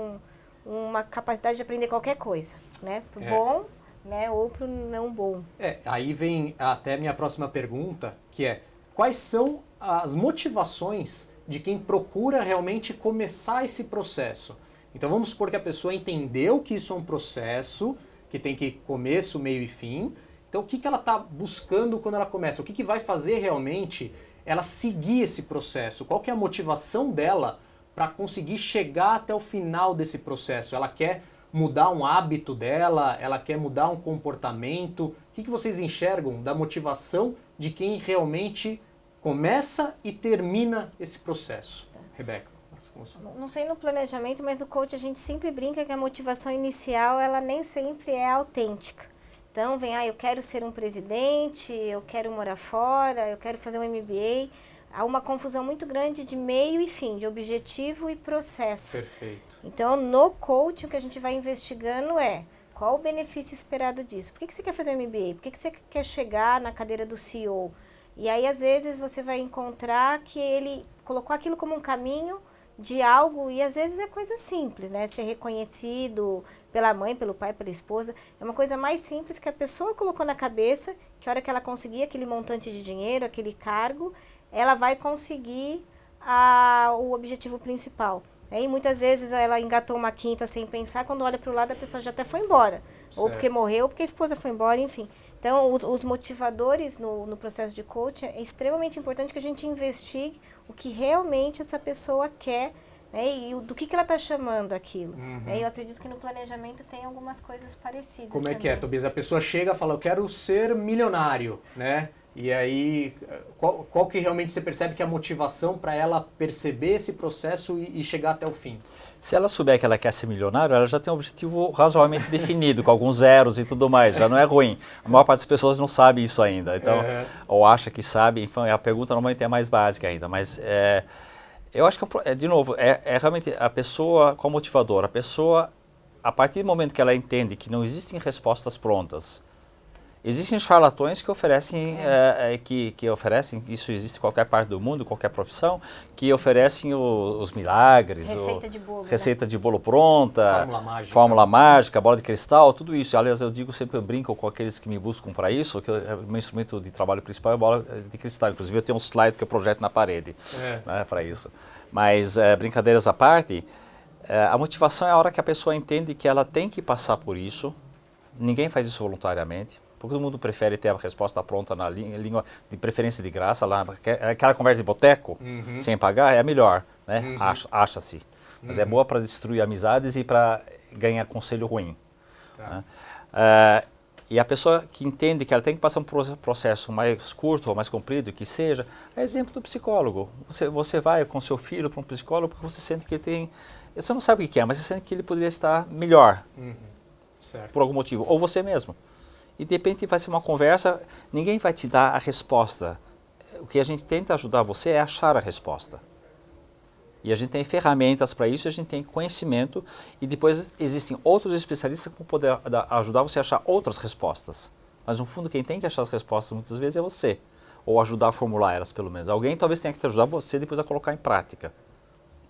uma capacidade de aprender qualquer coisa, né? Pro bom, né? Ou pro não bom.
Aí vem até minha próxima pergunta, que é, quais são as motivações de quem procura realmente começar esse processo? Então vamos supor que a pessoa entendeu que isso é um processo, que tem que começo, meio e fim. Então o que ela está buscando quando ela começa? O que vai fazer realmente ela seguir esse processo? Qual que é a motivação dela para conseguir chegar até o final desse processo? Ela quer mudar um hábito dela? Ela quer mudar um comportamento? O que vocês enxergam da motivação de quem realmente começa e termina esse processo? Rebeca.
Não sei no planejamento, mas no coach a gente sempre brinca que a motivação inicial ela nem sempre é autêntica. Então vem, eu quero ser um presidente, eu quero morar fora, eu quero fazer um MBA. Há uma confusão muito grande de meio e fim, de objetivo e processo.
Perfeito.
Então, no coaching, o que a gente vai investigando é qual o benefício esperado disso. Por que você quer fazer um MBA? Por que você quer chegar na cadeira do CEO? E aí, às vezes, você vai encontrar que ele colocou aquilo como um caminho de algo, e às vezes é coisa simples, né? Ser reconhecido pela mãe, pelo pai, pela esposa. É uma coisa mais simples que a pessoa colocou na cabeça, que a hora que ela conseguir aquele montante de dinheiro, aquele cargo, ela vai conseguir o objetivo principal. E muitas vezes ela engatou uma quinta sem pensar, quando olha para o lado a pessoa já até foi embora. Certo. Ou porque morreu, ou porque a esposa foi embora, enfim. Então, os motivadores no processo de coaching, é extremamente importante que a gente investigue o que realmente essa pessoa quer, né, e do que ela está chamando aquilo. Eu acredito que no planejamento tem algumas coisas parecidas.
Como é
também.
que é, Tobias? A pessoa chega e fala, eu quero ser milionário, né? E aí, qual que realmente você percebe que é a motivação para ela perceber esse processo e chegar até o fim?
Se ela souber que ela quer ser milionário, ela já tem um objetivo razoavelmente definido, com alguns zeros e tudo mais, já não é ruim. A maior parte das pessoas não sabe isso ainda, então, ou acha que sabe, então a pergunta normalmente é mais básica ainda, mas eu acho que, de novo, é realmente a pessoa, qual motivador? A pessoa, a partir do momento que ela entende que não existem respostas prontas, existem charlatões que oferecem, que oferecem, isso existe em qualquer parte do mundo, qualquer profissão, que oferecem os milagres, receita de bolo pronta, fórmula mágica, bola de cristal, tudo isso. Aliás, eu digo sempre, eu brinco com aqueles que me buscam para isso, que o meu instrumento de trabalho principal é a bola de cristal. Inclusive, eu tenho um slide que eu projeto na parede né, para isso. Mas, brincadeiras à parte, a motivação é a hora que a pessoa entende que ela tem que passar por isso. Ninguém faz isso voluntariamente. Porque todo mundo prefere ter a resposta pronta na língua, de preferência de graça, lá, aquela conversa de boteco, sem pagar, é a melhor, né? Acha-se. Mas é boa para destruir amizades e para ganhar conselho ruim. Né? E a pessoa que entende que ela tem que passar um processo mais curto ou mais comprido, que seja, é exemplo do psicólogo. Você vai com seu filho para um psicólogo porque você sente que ele tem... Você não sabe o que é, mas você sente que ele poderia estar melhor, por algum motivo, ou você mesmo. E de repente vai ser uma conversa, ninguém vai te dar a resposta. O que a gente tenta ajudar você é achar a resposta. E a gente tem ferramentas para isso, a gente tem conhecimento e depois existem outros especialistas que vão poder ajudar você a achar outras respostas. Mas no fundo quem tem que achar as respostas muitas vezes é você, ou ajudar a formular elas pelo menos. Alguém talvez tenha que te ajudar você depois a colocar em prática.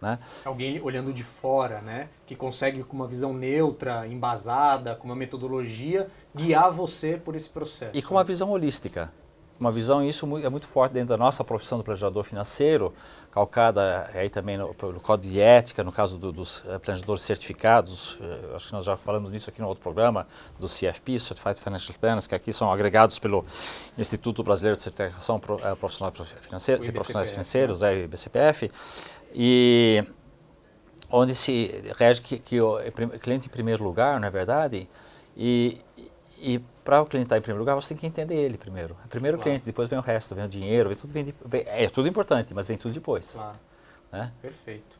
Né?
Alguém olhando de fora, né, que consegue com uma visão neutra, embasada, com uma metodologia, guiar você por esse processo.
E com uma visão holística. Uma visão, isso é muito forte dentro da nossa profissão do planejador financeiro, calcada aí também no código de ética, no caso dos planejadores certificados, acho que nós já falamos nisso aqui no outro programa, do CFP, Certified Financial Planners, que aqui são agregados pelo Instituto Brasileiro de Certificação Profissional de Profissionais Financeiros, IBCPF, e onde se rege que o cliente em primeiro lugar, não é verdade? E para o cliente estar em primeiro lugar, você tem que entender ele primeiro. Primeiro o cliente, depois vem o resto, vem o dinheiro, é tudo importante, mas vem tudo depois.
Claro.
Né?
Perfeito.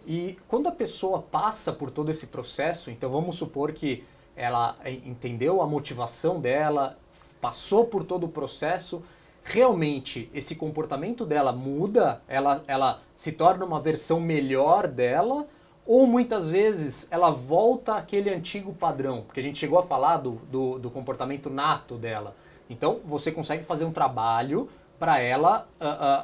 E quando a pessoa passa por todo esse processo, então vamos supor que ela entendeu a motivação dela, passou por todo o processo, realmente esse comportamento dela muda, ela se torna uma versão melhor dela, ou muitas vezes ela volta àquele antigo padrão, porque a gente chegou a falar do comportamento nato dela. Então você consegue fazer um trabalho para ela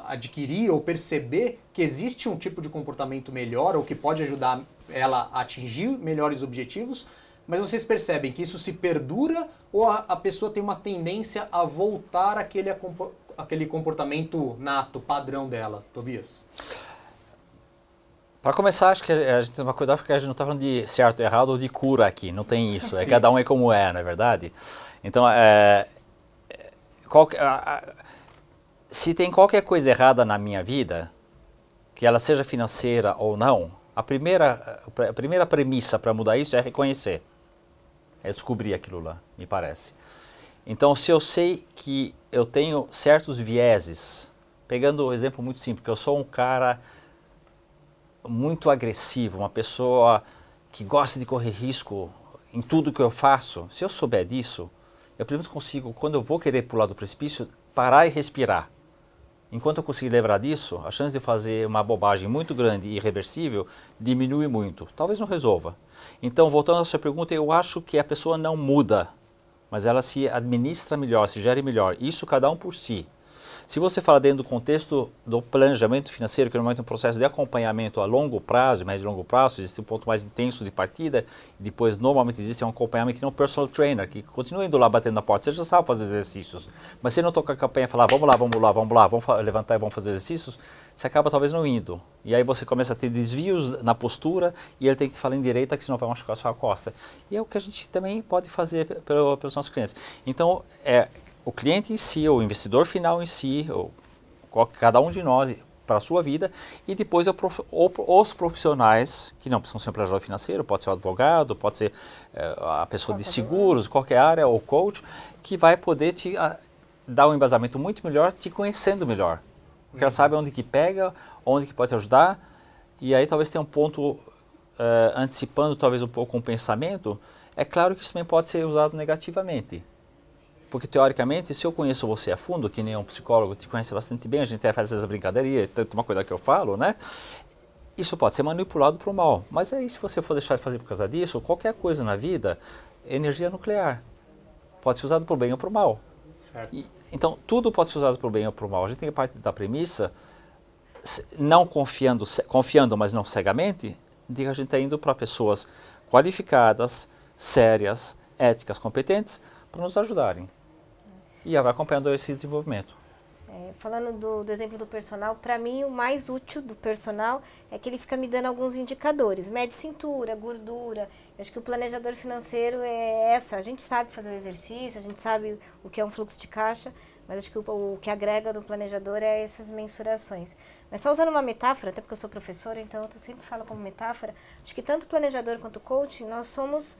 adquirir ou perceber que existe um tipo de comportamento melhor ou que pode ajudar ela a atingir melhores objetivos, mas vocês percebem que isso se perdura ou a pessoa tem uma tendência a voltar àquele comportamento nato, padrão dela, Tobias?
Para começar, acho que a gente tem uma cuidado porque a gente não está falando de certo, errado ou de cura aqui, não tem isso.
Sim.
Cada um é como é, não é verdade? Então, se tem qualquer coisa errada na minha vida, que ela seja financeira ou não, a primeira premissa para mudar isso é reconhecer, é descobrir aquilo lá, me parece. Então, se eu sei que eu tenho certos vieses, pegando um exemplo muito simples, que eu sou um cara muito agressivo, uma pessoa que gosta de correr risco em tudo que eu faço, se eu souber disso, eu pelo menos consigo, quando eu vou querer pular do precipício, parar e respirar. Enquanto eu conseguir lembrar disso, a chance de fazer uma bobagem muito grande e irreversível diminui muito. Talvez não resolva. Então, voltando à sua pergunta, eu acho que a pessoa não muda, mas ela se administra melhor, se gere melhor. Isso cada um por si. Se você fala dentro do contexto do planejamento financeiro, que normalmente é um processo de acompanhamento a longo prazo, médio e longo prazo, existe um ponto mais intenso de partida, e depois normalmente existe um acompanhamento que não é um personal trainer, que continua indo lá batendo na porta. Você já sabe fazer exercícios, mas se não toca a campanha e falar, vamos levantar e vamos fazer exercícios, você acaba talvez não indo. E aí você começa a ter desvios na postura e ele tem que te falar em direita, que senão vai machucar a sua costa. E é o que a gente também pode fazer pelos nossos clientes. Então, o cliente em si, o investidor final em si, cada um de nós para a sua vida, e depois os profissionais, que não precisam ser um planejador financeiro, pode ser um advogado, pode ser a pessoa de seguros, qualquer área, ou coach, que vai poder te dar um embasamento muito melhor, te conhecendo melhor. Porque ela sabe onde que pega, onde que pode te ajudar, e aí talvez tenha um ponto, antecipando talvez um pouco um pensamento, é claro que isso também pode ser usado negativamente. Porque, teoricamente, se eu conheço você a fundo, que nem um psicólogo te conhece bastante bem, a gente até faz essa brincadeira, tanto uma coisa que eu falo, né? Isso pode ser manipulado para o mal. Mas aí, se você for deixar de fazer por causa disso, qualquer coisa na vida, energia nuclear. Pode ser usado para o bem ou para o mal.
Certo.
Então, tudo pode ser usado para o bem ou para o mal. A gente tem a parte da premissa, não confiando, mas não cegamente, de que a gente está indo para pessoas qualificadas, sérias, éticas, competentes, para nos ajudarem. E vai acompanhando esse desenvolvimento.
Falando do exemplo do personal, para mim o mais útil do personal é que ele fica me dando alguns indicadores. Mede cintura, gordura. Eu acho que o planejador financeiro é essa. A gente sabe fazer o exercício, a gente sabe o que é um fluxo de caixa, mas acho que o que agrega no planejador é essas mensurações. Mas só usando uma metáfora, até porque eu sou professora, então eu sempre falo como metáfora, acho que tanto o planejador quanto o coaching, nós somos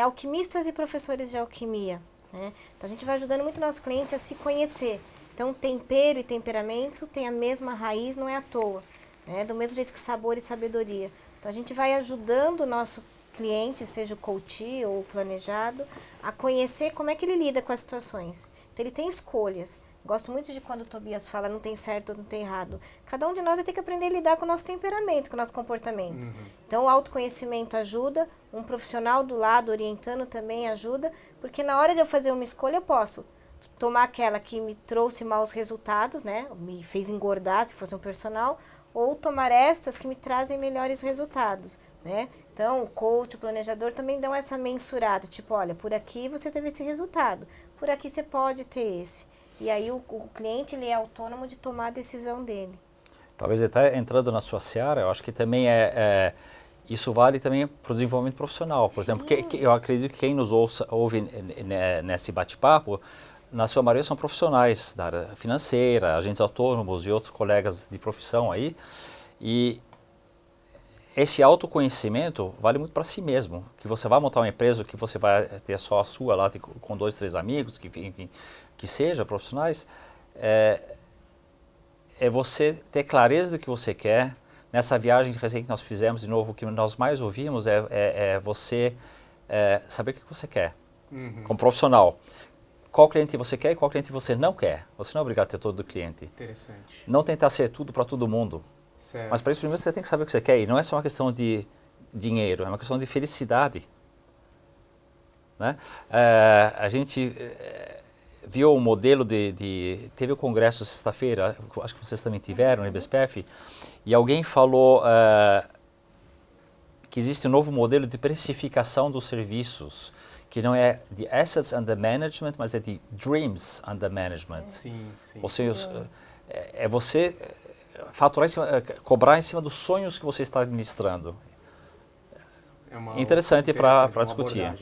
alquimistas e professores de alquimia. Né? Então a gente vai ajudando muito o nosso cliente a se conhecer. Então tempero e temperamento tem a mesma raiz, não é à toa. Né? Do mesmo jeito que sabor e sabedoria. Então a gente vai ajudando o nosso cliente, seja o coach ou o planejado, a conhecer como é que ele lida com as situações. Então ele tem escolhas. Gosto muito de quando o Tobias fala não tem certo ou não tem errado. Cada um de nós vai ter que aprender a lidar com o nosso temperamento, com o nosso comportamento. Então, o autoconhecimento ajuda, um profissional do lado orientando também ajuda, porque na hora de eu fazer uma escolha eu posso tomar aquela que me trouxe maus resultados, né? Me fez engordar se fosse um personal, ou tomar estas que me trazem melhores resultados, né? Então, o coach, o planejador também dão essa mensurada, tipo, olha, por aqui você teve esse resultado, por aqui você pode ter esse. E aí o cliente, ele é autônomo de tomar a decisão dele.
Talvez até entrando na sua seara, eu acho que também isso vale também para o desenvolvimento profissional. Por exemplo, eu acredito que quem nos ouve nesse bate-papo, na sua maioria são profissionais da área financeira, agentes autônomos e outros colegas de profissão aí. E esse autoconhecimento vale muito para si mesmo. Que você vai montar uma empresa, que você vai ter só a sua lá com 2, 3 amigos, que seja profissionais, é você ter clareza do que você quer. Nessa viagem recente que nós fizemos, de novo, o que nós mais ouvimos é você saber o que você quer, como profissional. Qual cliente você quer e qual cliente você não quer. Você não é obrigado a ter todo o cliente.
Interessante.
Não tentar ser tudo para todo mundo.
Certo.
Mas para isso, primeiro, você tem que saber o que você quer. E não é só uma questão de dinheiro, é uma questão de felicidade. Né? A gente viu um modelo teve o congresso sexta-feira, acho que vocês também tiveram, no IBSPF, e alguém falou que existe um novo modelo de precificação dos serviços, que não é de Assets Under Management, mas é de Dreams Under Management.
Sim.
Ou seja, é você faturar cobrar em cima dos sonhos que você está administrando. Interessante para discutir.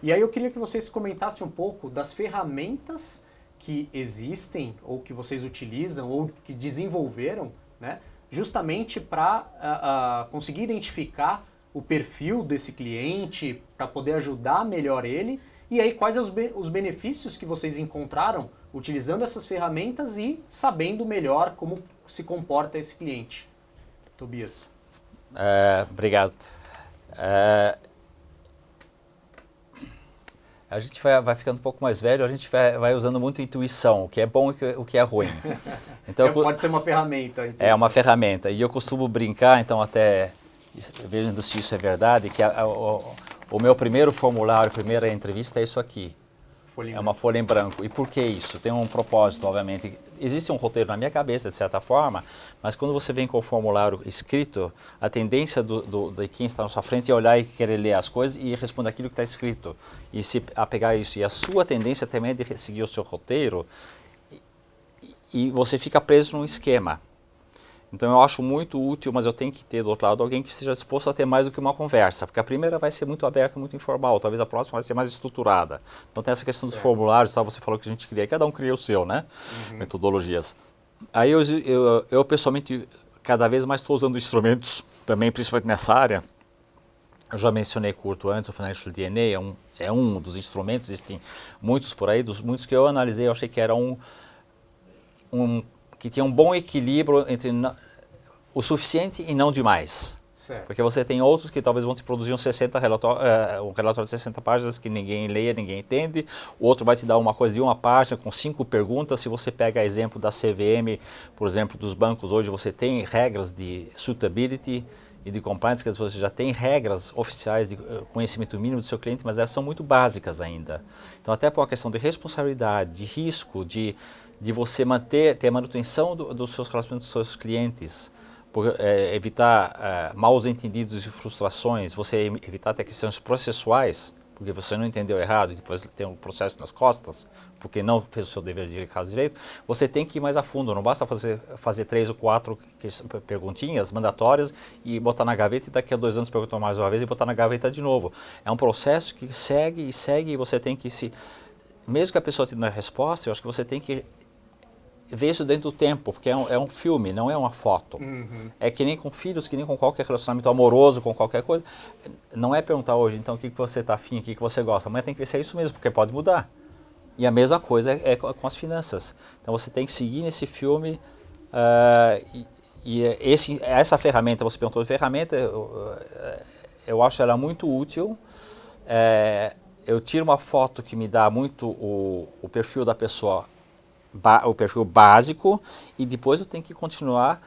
E aí eu queria que vocês comentassem um pouco das ferramentas que existem, ou que vocês utilizam, ou que desenvolveram, né, justamente para conseguir identificar o perfil desse cliente, para poder ajudar melhor ele, e aí quais os benefícios que vocês encontraram utilizando essas ferramentas e sabendo melhor como se comporta esse cliente. Tobias.
Obrigado. A gente vai ficando um pouco mais velho, a gente vai usando muito intuição, o que é bom e o que é ruim.
Então, pode ser uma ferramenta.
É uma ferramenta. E eu costumo brincar, então até vendo se isso é verdade, que o meu primeiro formulário, primeira entrevista é isso aqui. É uma folha em branco. E por que isso? Tem um propósito, obviamente. Existe um roteiro na minha cabeça, de certa forma, mas quando você vem com o formulário escrito, a tendência de quem está na sua frente é olhar e querer ler as coisas e responder aquilo que está escrito. E se apegar a isso. E a sua tendência também é de seguir o seu roteiro e você fica preso num esquema. Então eu acho muito útil, mas eu tenho que ter do outro lado alguém que esteja disposto a ter mais do que uma conversa, porque a primeira vai ser muito aberta, muito informal, talvez a próxima vai ser mais estruturada. Então tem essa questão dos formulários, tá? Você falou que a gente cria, cada um cria o seu, né? Metodologias. Aí eu pessoalmente cada vez mais estou usando instrumentos também, principalmente nessa área. Eu já mencionei curto antes, o Financial DNA é um dos instrumentos, existem muitos por aí, dos muitos que eu analisei, eu achei que era que tinha um bom equilíbrio entre o suficiente e não demais.
Certo.
Porque você tem outros que talvez vão te produzir um relatório de 60 páginas que ninguém leia, ninguém entende. O outro vai te dar uma coisa de uma página com 5 perguntas. Se você pega exemplo da CVM, por exemplo, dos bancos, hoje você tem regras de suitability e de compliance, que você já tem regras oficiais de conhecimento mínimo do seu cliente, mas elas são muito básicas ainda. Então até por uma questão de responsabilidade, de risco, de você ter a manutenção dos seus relacionamentos com os seus clientes, evitar maus entendidos e frustrações, você evitar até questões processuais, porque você não entendeu errado e depois tem um processo nas costas, porque não fez o seu dever de caso direito, você tem que ir mais a fundo, não basta fazer 3 ou 4 perguntinhas mandatórias e botar na gaveta e daqui a 2 anos perguntar mais uma vez e botar na gaveta de novo. É um processo que segue e você tem que mesmo que a pessoa te dê a resposta, eu acho que você tem que ver isso dentro do tempo, porque é um filme, não é uma foto. É que nem com filhos, que nem com qualquer relacionamento amoroso, com qualquer coisa. Não é perguntar hoje, então, o que você está afim, o que você gosta. Amanhã tem que ver se é isso mesmo, porque pode mudar. E a mesma coisa é com as finanças. Então, você tem que seguir nesse filme. Essa ferramenta, você perguntou de ferramenta, eu acho ela muito útil. Eu tiro uma foto que me dá muito o perfil da pessoa o perfil básico e depois eu tenho que continuar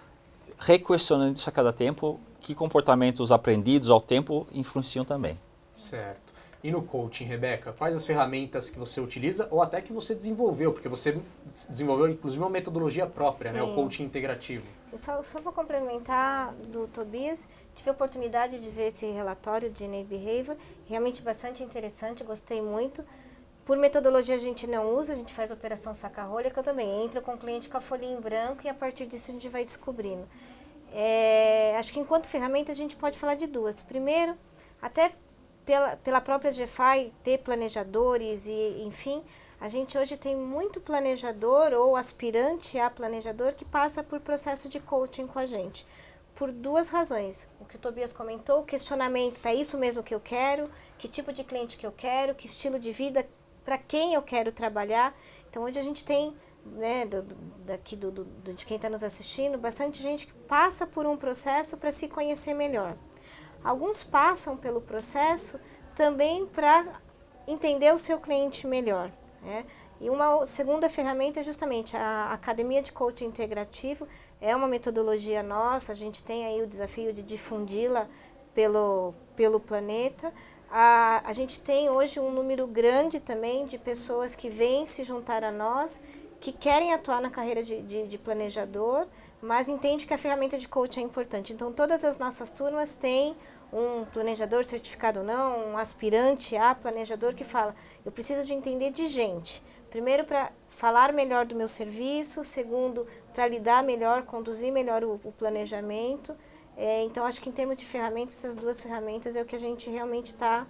requestionando isso a cada tempo, que comportamentos aprendidos ao tempo influenciam também.
Certo. E no coaching, Rebeca, quais as ferramentas que você utiliza ou até que você desenvolveu? Porque você desenvolveu, inclusive, uma metodologia própria, né? O coaching integrativo.
Só vou complementar do Tobias. Tive a oportunidade de ver esse relatório de Innate Behavior, realmente bastante interessante, gostei muito. Por metodologia a gente não usa, a gente faz operação saca-rolha, que eu também entro com o cliente com a folhinha em branco e a partir disso a gente vai descobrindo. Acho que enquanto ferramenta a gente pode falar de duas. Primeiro, até pela própria GFI ter planejadores e, enfim, a gente hoje tem muito planejador ou aspirante a planejador que passa por processo de coaching com a gente. Por duas razões. O que o Tobias comentou, o questionamento, tá isso mesmo que eu quero? Que tipo de cliente que eu quero? Que estilo de vida? Para quem eu quero trabalhar? Então hoje a gente tem, né, de quem está nos assistindo, bastante gente que passa por um processo para se conhecer melhor. Alguns passam pelo processo também para entender o seu cliente melhor, né? E uma segunda ferramenta é justamente a Academia de Coaching Integrativo. É uma metodologia nossa, a gente tem aí o desafio de difundi-la pelo planeta. A gente tem hoje um número grande também de pessoas que vêm se juntar a nós, que querem atuar na carreira de planejador, mas entende que a ferramenta de coaching é importante. Então, todas as nossas turmas têm um planejador certificado ou não, um aspirante a planejador que fala, eu preciso de entender de gente. Primeiro, para falar melhor do meu serviço. Segundo, para lidar melhor, conduzir melhor o planejamento. Então, acho que em termos de ferramentas, essas duas ferramentas é o que a gente realmente está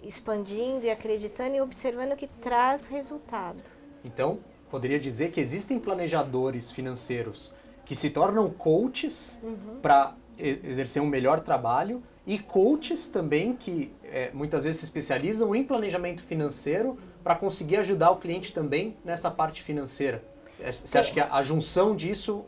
expandindo e acreditando e observando que traz resultado.
Então, poderia dizer que existem planejadores financeiros que se tornam coaches para exercer um melhor trabalho e coaches também que muitas vezes se especializam em planejamento financeiro para conseguir ajudar o cliente também nessa parte financeira. Você acha que a junção disso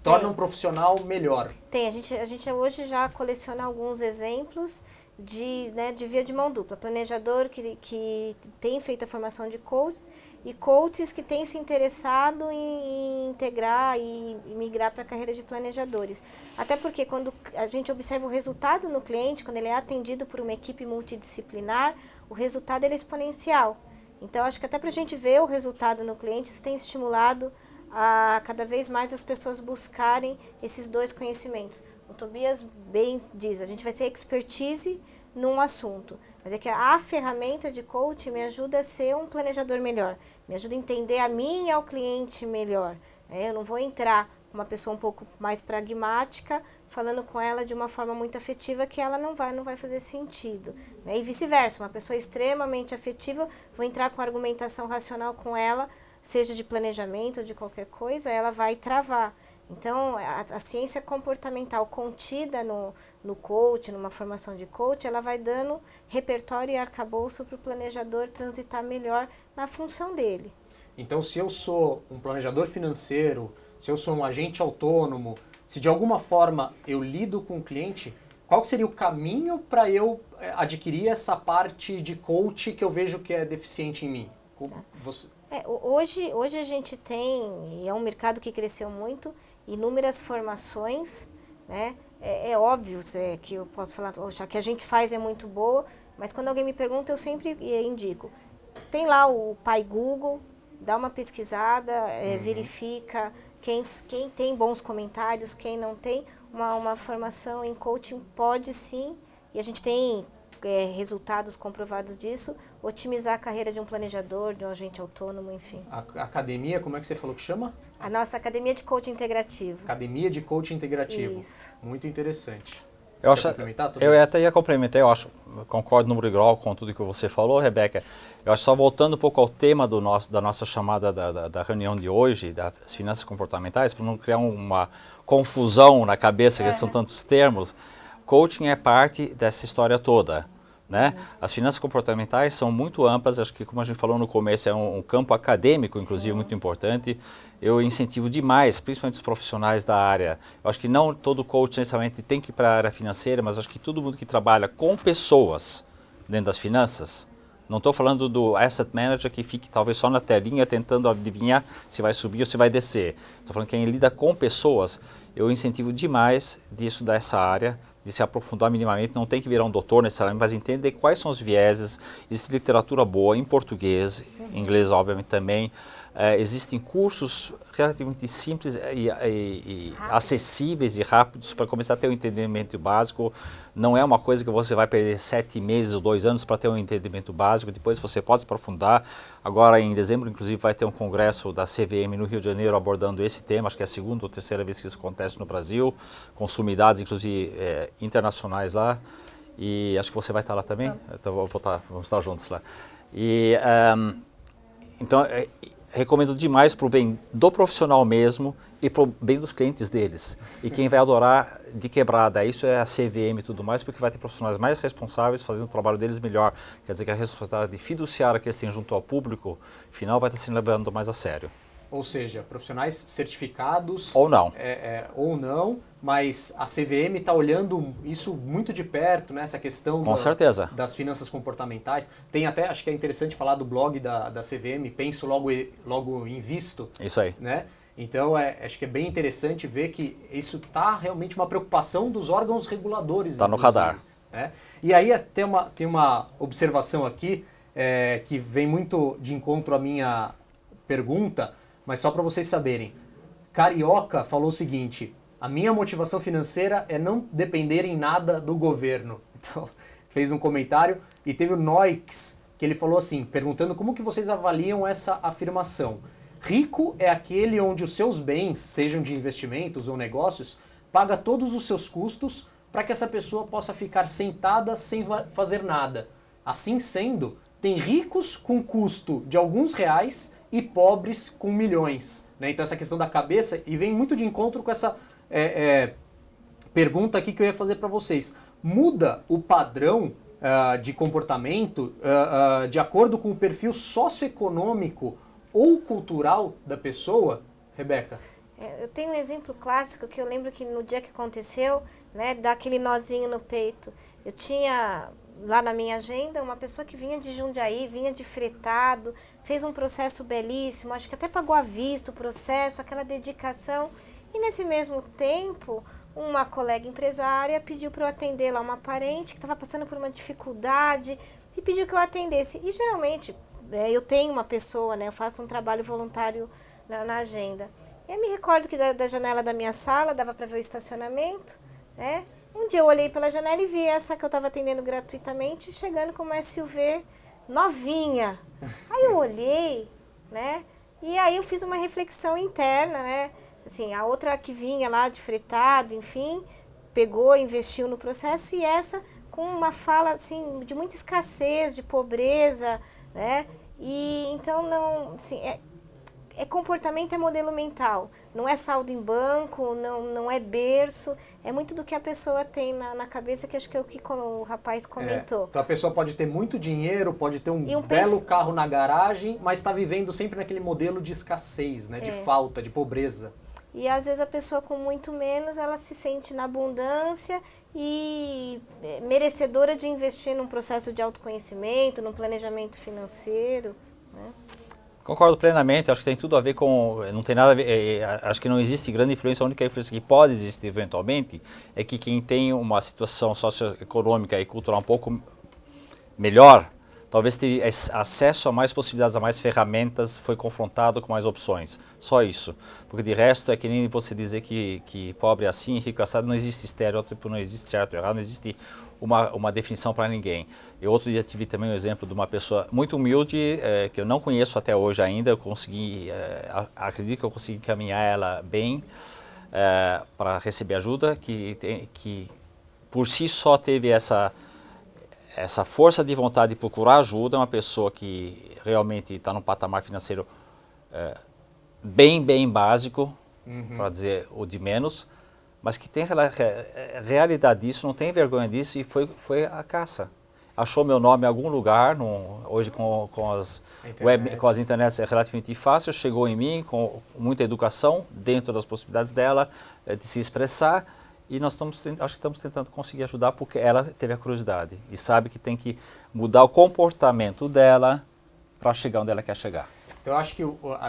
torna um profissional melhor?
Tem, a gente hoje já coleciona alguns exemplos de via de mão dupla. Planejador que tem feito a formação de coach e coaches que têm se interessado em integrar e migrar para a carreira de planejadores. Até porque quando a gente observa o resultado no cliente, quando ele é atendido por uma equipe multidisciplinar, o resultado ele é exponencial. Então, acho que até para a gente ver o resultado no cliente, isso tem estimulado a cada vez mais as pessoas buscarem esses dois conhecimentos. O Tobias bem diz, a gente vai ter expertise num assunto, mas é que a ferramenta de coaching me ajuda a ser um planejador melhor, me ajuda a entender a mim e ao cliente melhor. Eu não vou entrar com uma pessoa um pouco mais pragmática, falando com ela de uma forma muito afetiva que ela não vai fazer sentido. E vice-versa, uma pessoa extremamente afetiva, vou entrar com argumentação racional com ela, seja de planejamento ou de qualquer coisa, ela vai travar. Então, a ciência comportamental contida no coach, numa formação de coach, ela vai dando repertório e arcabouço para o planejador transitar melhor na função dele.
Então, se eu sou um planejador financeiro, se eu sou um agente autônomo, se de alguma forma eu lido com o cliente, qual seria o caminho para eu adquirir essa parte de coach que eu vejo que é deficiente em mim?
Hoje a gente tem, e é um mercado que cresceu muito, inúmeras formações, né? É óbvio que eu posso falar, a que a gente faz é muito boa, mas quando alguém me pergunta, eu sempre indico. Tem lá o pai Google, dá uma pesquisada, verifica quem tem bons comentários, quem não tem. Uma formação em coaching pode sim, e a gente tem resultados comprovados disso, otimizar a carreira de um planejador, de um agente autônomo, enfim.
A academia, como é que você falou que chama?
A nossa Academia de Coaching Integrativo.
Academia de Coaching Integrativo.
Isso.
Muito interessante.
Eu até ia complementar, eu concordo número igual com tudo que você falou, Rebeca. Eu acho só voltando um pouco ao tema da nossa chamada da reunião de hoje, das finanças comportamentais, para não criar uma confusão na cabeça, que são tantos termos. Coaching é parte dessa história toda, né? As finanças comportamentais são muito amplas, acho que como a gente falou no começo, é um campo acadêmico, inclusive, muito importante. Eu incentivo demais, principalmente os profissionais da área. Eu acho que não todo coach necessariamente tem que ir para a área financeira, mas acho que todo mundo que trabalha com pessoas dentro das finanças, Não estou falando do asset manager que fique talvez só na telinha tentando adivinhar se vai subir ou se vai descer. Estou falando que quem lida com pessoas, eu incentivo demais de estudar essa área, de se aprofundar minimamente, não tem que virar um doutor necessariamente, mas entender quais são os vieses. Existe literatura boa em português, em inglês obviamente também. Existem cursos relativamente simples e acessíveis e rápidos para começar a ter um entendimento básico. Não é uma coisa que você vai perder 7 meses ou 2 anos para ter um entendimento básico. Depois você pode se aprofundar. Agora em dezembro, inclusive, vai ter um congresso da CVM no Rio de Janeiro abordando esse tema. Acho que é a segunda ou terceira vez que isso acontece no Brasil. Com sumidades, inclusive, internacionais lá. E acho que você vai estar lá também. Então vamos estar juntos lá. Então, recomendo demais para o bem do profissional mesmo e para o bem dos clientes deles. E quem vai adorar de quebrada, isso é a CVM e tudo mais, porque vai ter profissionais mais responsáveis fazendo o trabalho deles melhor. Quer dizer que a responsabilidade fiduciária que eles têm junto ao público final vai estar sendo levando mais a sério.
Ou seja, profissionais certificados...
Ou não.
Ou não, mas a CVM está olhando isso muito de perto, né? Essa questão
Com certeza.
Das finanças comportamentais. Tem até, acho que é interessante falar do blog da CVM, Penso Logo Invisto.
Isso aí.
Né? Então, acho que é bem interessante ver que isso está realmente uma preocupação dos órgãos reguladores.
Está no radar.
Né? E aí tem uma observação aqui que vem muito de encontro à minha pergunta, mas só para vocês saberem. Carioca falou o seguinte: a minha motivação financeira é não depender em nada do governo. Então, fez um comentário. E teve o Noix, que ele falou assim, perguntando como que vocês avaliam essa afirmação. Rico é aquele onde os seus bens, sejam de investimentos ou negócios, paga todos os seus custos para que essa pessoa possa ficar sentada sem fazer nada. Assim sendo, tem ricos com custo de alguns reais e pobres com milhões. Né? Então essa questão da cabeça, e vem muito de encontro com essa pergunta aqui que eu ia fazer para vocês. Muda o padrão de comportamento de acordo com o perfil socioeconômico ou cultural da pessoa, Rebeca?
Eu tenho um exemplo clássico que eu lembro que no dia que aconteceu, né, dá aquele nozinho no peito. Eu tinha lá na minha agenda uma pessoa que vinha de Jundiaí, vinha de fretado, fez um processo belíssimo, acho que até pagou à vista o processo, aquela dedicação. E nesse mesmo tempo, uma colega empresária pediu para eu atender lá uma parente que estava passando por uma dificuldade e pediu que eu atendesse. E geralmente, eu tenho uma pessoa, né, eu faço um trabalho voluntário na agenda. Eu me recordo que da janela da minha sala dava para ver o estacionamento, né? Um dia eu olhei pela janela e vi essa que eu estava atendendo gratuitamente chegando com uma SUV novinha. Aí eu olhei, né? E aí eu fiz uma reflexão interna, né? Assim, a outra que vinha lá de fretado, enfim, pegou, investiu no processo, e essa com uma fala assim de muita escassez, de pobreza, né? E então não, assim, comportamento, é modelo mental, não é saldo em banco, não é berço, é muito do que a pessoa tem na cabeça, que acho que é o que o rapaz comentou.
Então a pessoa pode ter muito dinheiro, pode ter um belo carro na garagem, mas está vivendo sempre naquele modelo de escassez, né? De falta, de pobreza.
E às vezes a pessoa com muito menos, ela se sente na abundância e merecedora de investir num processo de autoconhecimento, num planejamento financeiro, né?
Concordo plenamente, acho que tem tudo a ver com, não tem nada a ver, acho que não existe grande influência, a única influência que pode existir eventualmente é que quem tem uma situação socioeconômica e cultural um pouco melhor, talvez tenha acesso a mais possibilidades, a mais ferramentas, foi confrontado com mais opções, só isso. Porque de resto é que nem você dizer que pobre é assim, rico é assado, não existe estereótipo, não existe certo ou errado, não existe uma definição para ninguém. Eu outro dia tive também um exemplo de uma pessoa muito humilde, que eu não conheço até hoje ainda, eu consegui, acredito que eu consegui caminhar ela bem para receber ajuda, que por si só teve essa força de vontade de procurar ajuda, é uma pessoa que realmente está num patamar financeiro bem básico, para dizer o de menos, mas que tem realidade disso, não tem vergonha disso, e foi a caça. Achou meu nome em algum lugar, hoje com as internets é relativamente fácil, chegou em mim com muita educação, dentro das possibilidades dela, de se expressar, E nós acho que estamos tentando conseguir ajudar porque ela teve a curiosidade e sabe que tem que mudar o comportamento dela para chegar onde ela quer chegar.
Então eu acho que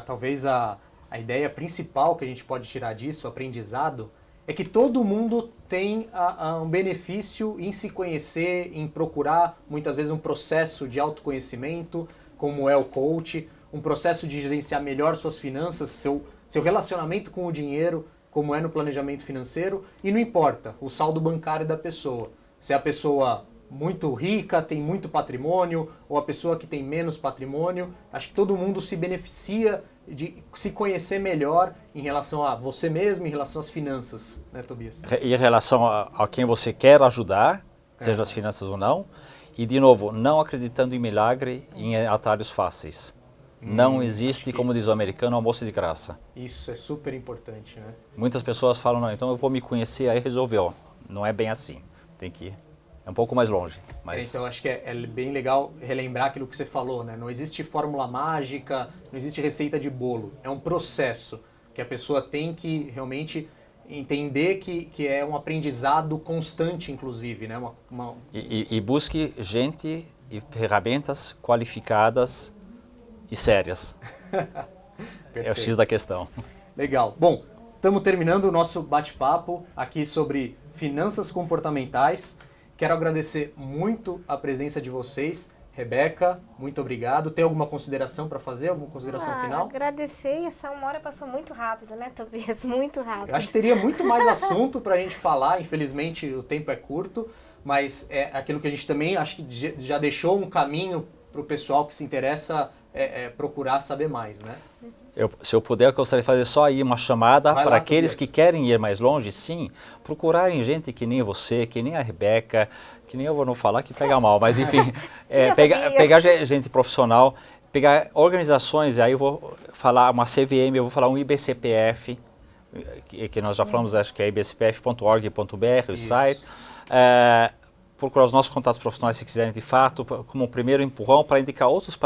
talvez a ideia principal que a gente pode tirar disso, o aprendizado, é que todo mundo tem um benefício em se conhecer, em procurar muitas vezes um processo de autoconhecimento, como é o coach, um processo de gerenciar melhor suas finanças, seu relacionamento com o dinheiro, como é no planejamento financeiro, e não importa o saldo bancário da pessoa. Se é a pessoa muito rica, tem muito patrimônio, ou a pessoa que tem menos patrimônio, acho que todo mundo se beneficia de se conhecer melhor em relação a você mesmo, em relação às finanças, né, Tobias?
Em relação a quem você quer ajudar, seja as finanças ou não, e de novo, não acreditando em milagre, em atalhos fáceis. Não existe, como diz o americano, almoço de graça.
Isso é super importante, né?
Muitas pessoas falam, não, então eu vou me conhecer, aí resolveu. Não é bem assim. Tem que ir um pouco mais longe. Mas...
Então acho que é bem legal relembrar aquilo que você falou, né? Não existe fórmula mágica, não existe receita de bolo. É um processo que a pessoa tem que realmente entender que é um aprendizado constante, inclusive, né?
E busque gente e ferramentas qualificadas e sérias. É o X da questão.
Legal. Bom, estamos terminando o nosso bate-papo aqui sobre finanças comportamentais. Quero agradecer muito a presença de vocês. Rebeca, muito obrigado. Tem alguma consideração para fazer? Alguma consideração final?
Agradecer. Essa 1 hora passou muito rápido, né, Tobias? Muito rápido.
Eu acho que teria muito mais assunto para a gente falar. Infelizmente, o tempo é curto. Mas é aquilo que a gente também acho que já deixou um caminho para o pessoal que se interessa procurar saber mais, né?
Se eu puder, eu gostaria de fazer só aí uma chamada para aqueles que querem ir mais longe, sim, procurarem gente que nem você, que nem a Rebeca, que nem eu vou não falar que pega mal, mas enfim, pegar gente profissional, pegar organizações, aí eu vou falar uma CVM, eu vou falar um IBCPF, que nós já falamos, acho que é ibcpf.org.br, o site, procurar os nossos contatos profissionais se quiserem de fato, como um primeiro empurrão para indicar outros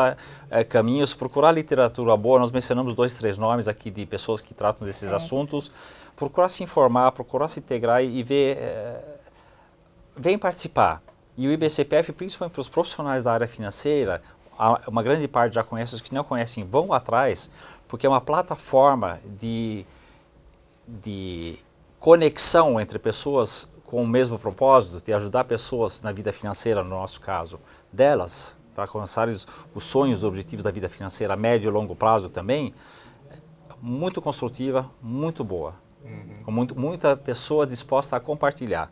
caminhos, procurar literatura boa, nós mencionamos 2, 3 nomes aqui de pessoas que tratam desses assuntos, procurar se informar, procurar se integrar e ver, vem participar. E o IBCPF, principalmente para os profissionais da área financeira, uma grande parte já conhece, os que não conhecem vão atrás, porque é uma plataforma de conexão entre pessoas com o mesmo propósito de ajudar pessoas na vida financeira, no nosso caso, delas, para alcançar os sonhos, os objetivos da vida financeira a médio e longo prazo também, muito construtiva, muito boa. Com muita pessoa disposta a compartilhar.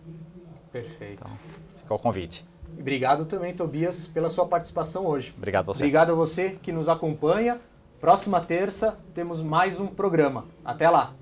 Perfeito.
Então, fica o convite.
Obrigado também, Tobias, pela sua participação hoje.
Obrigado a você.
Obrigado a você que nos acompanha. Próxima terça temos mais um programa. Até lá!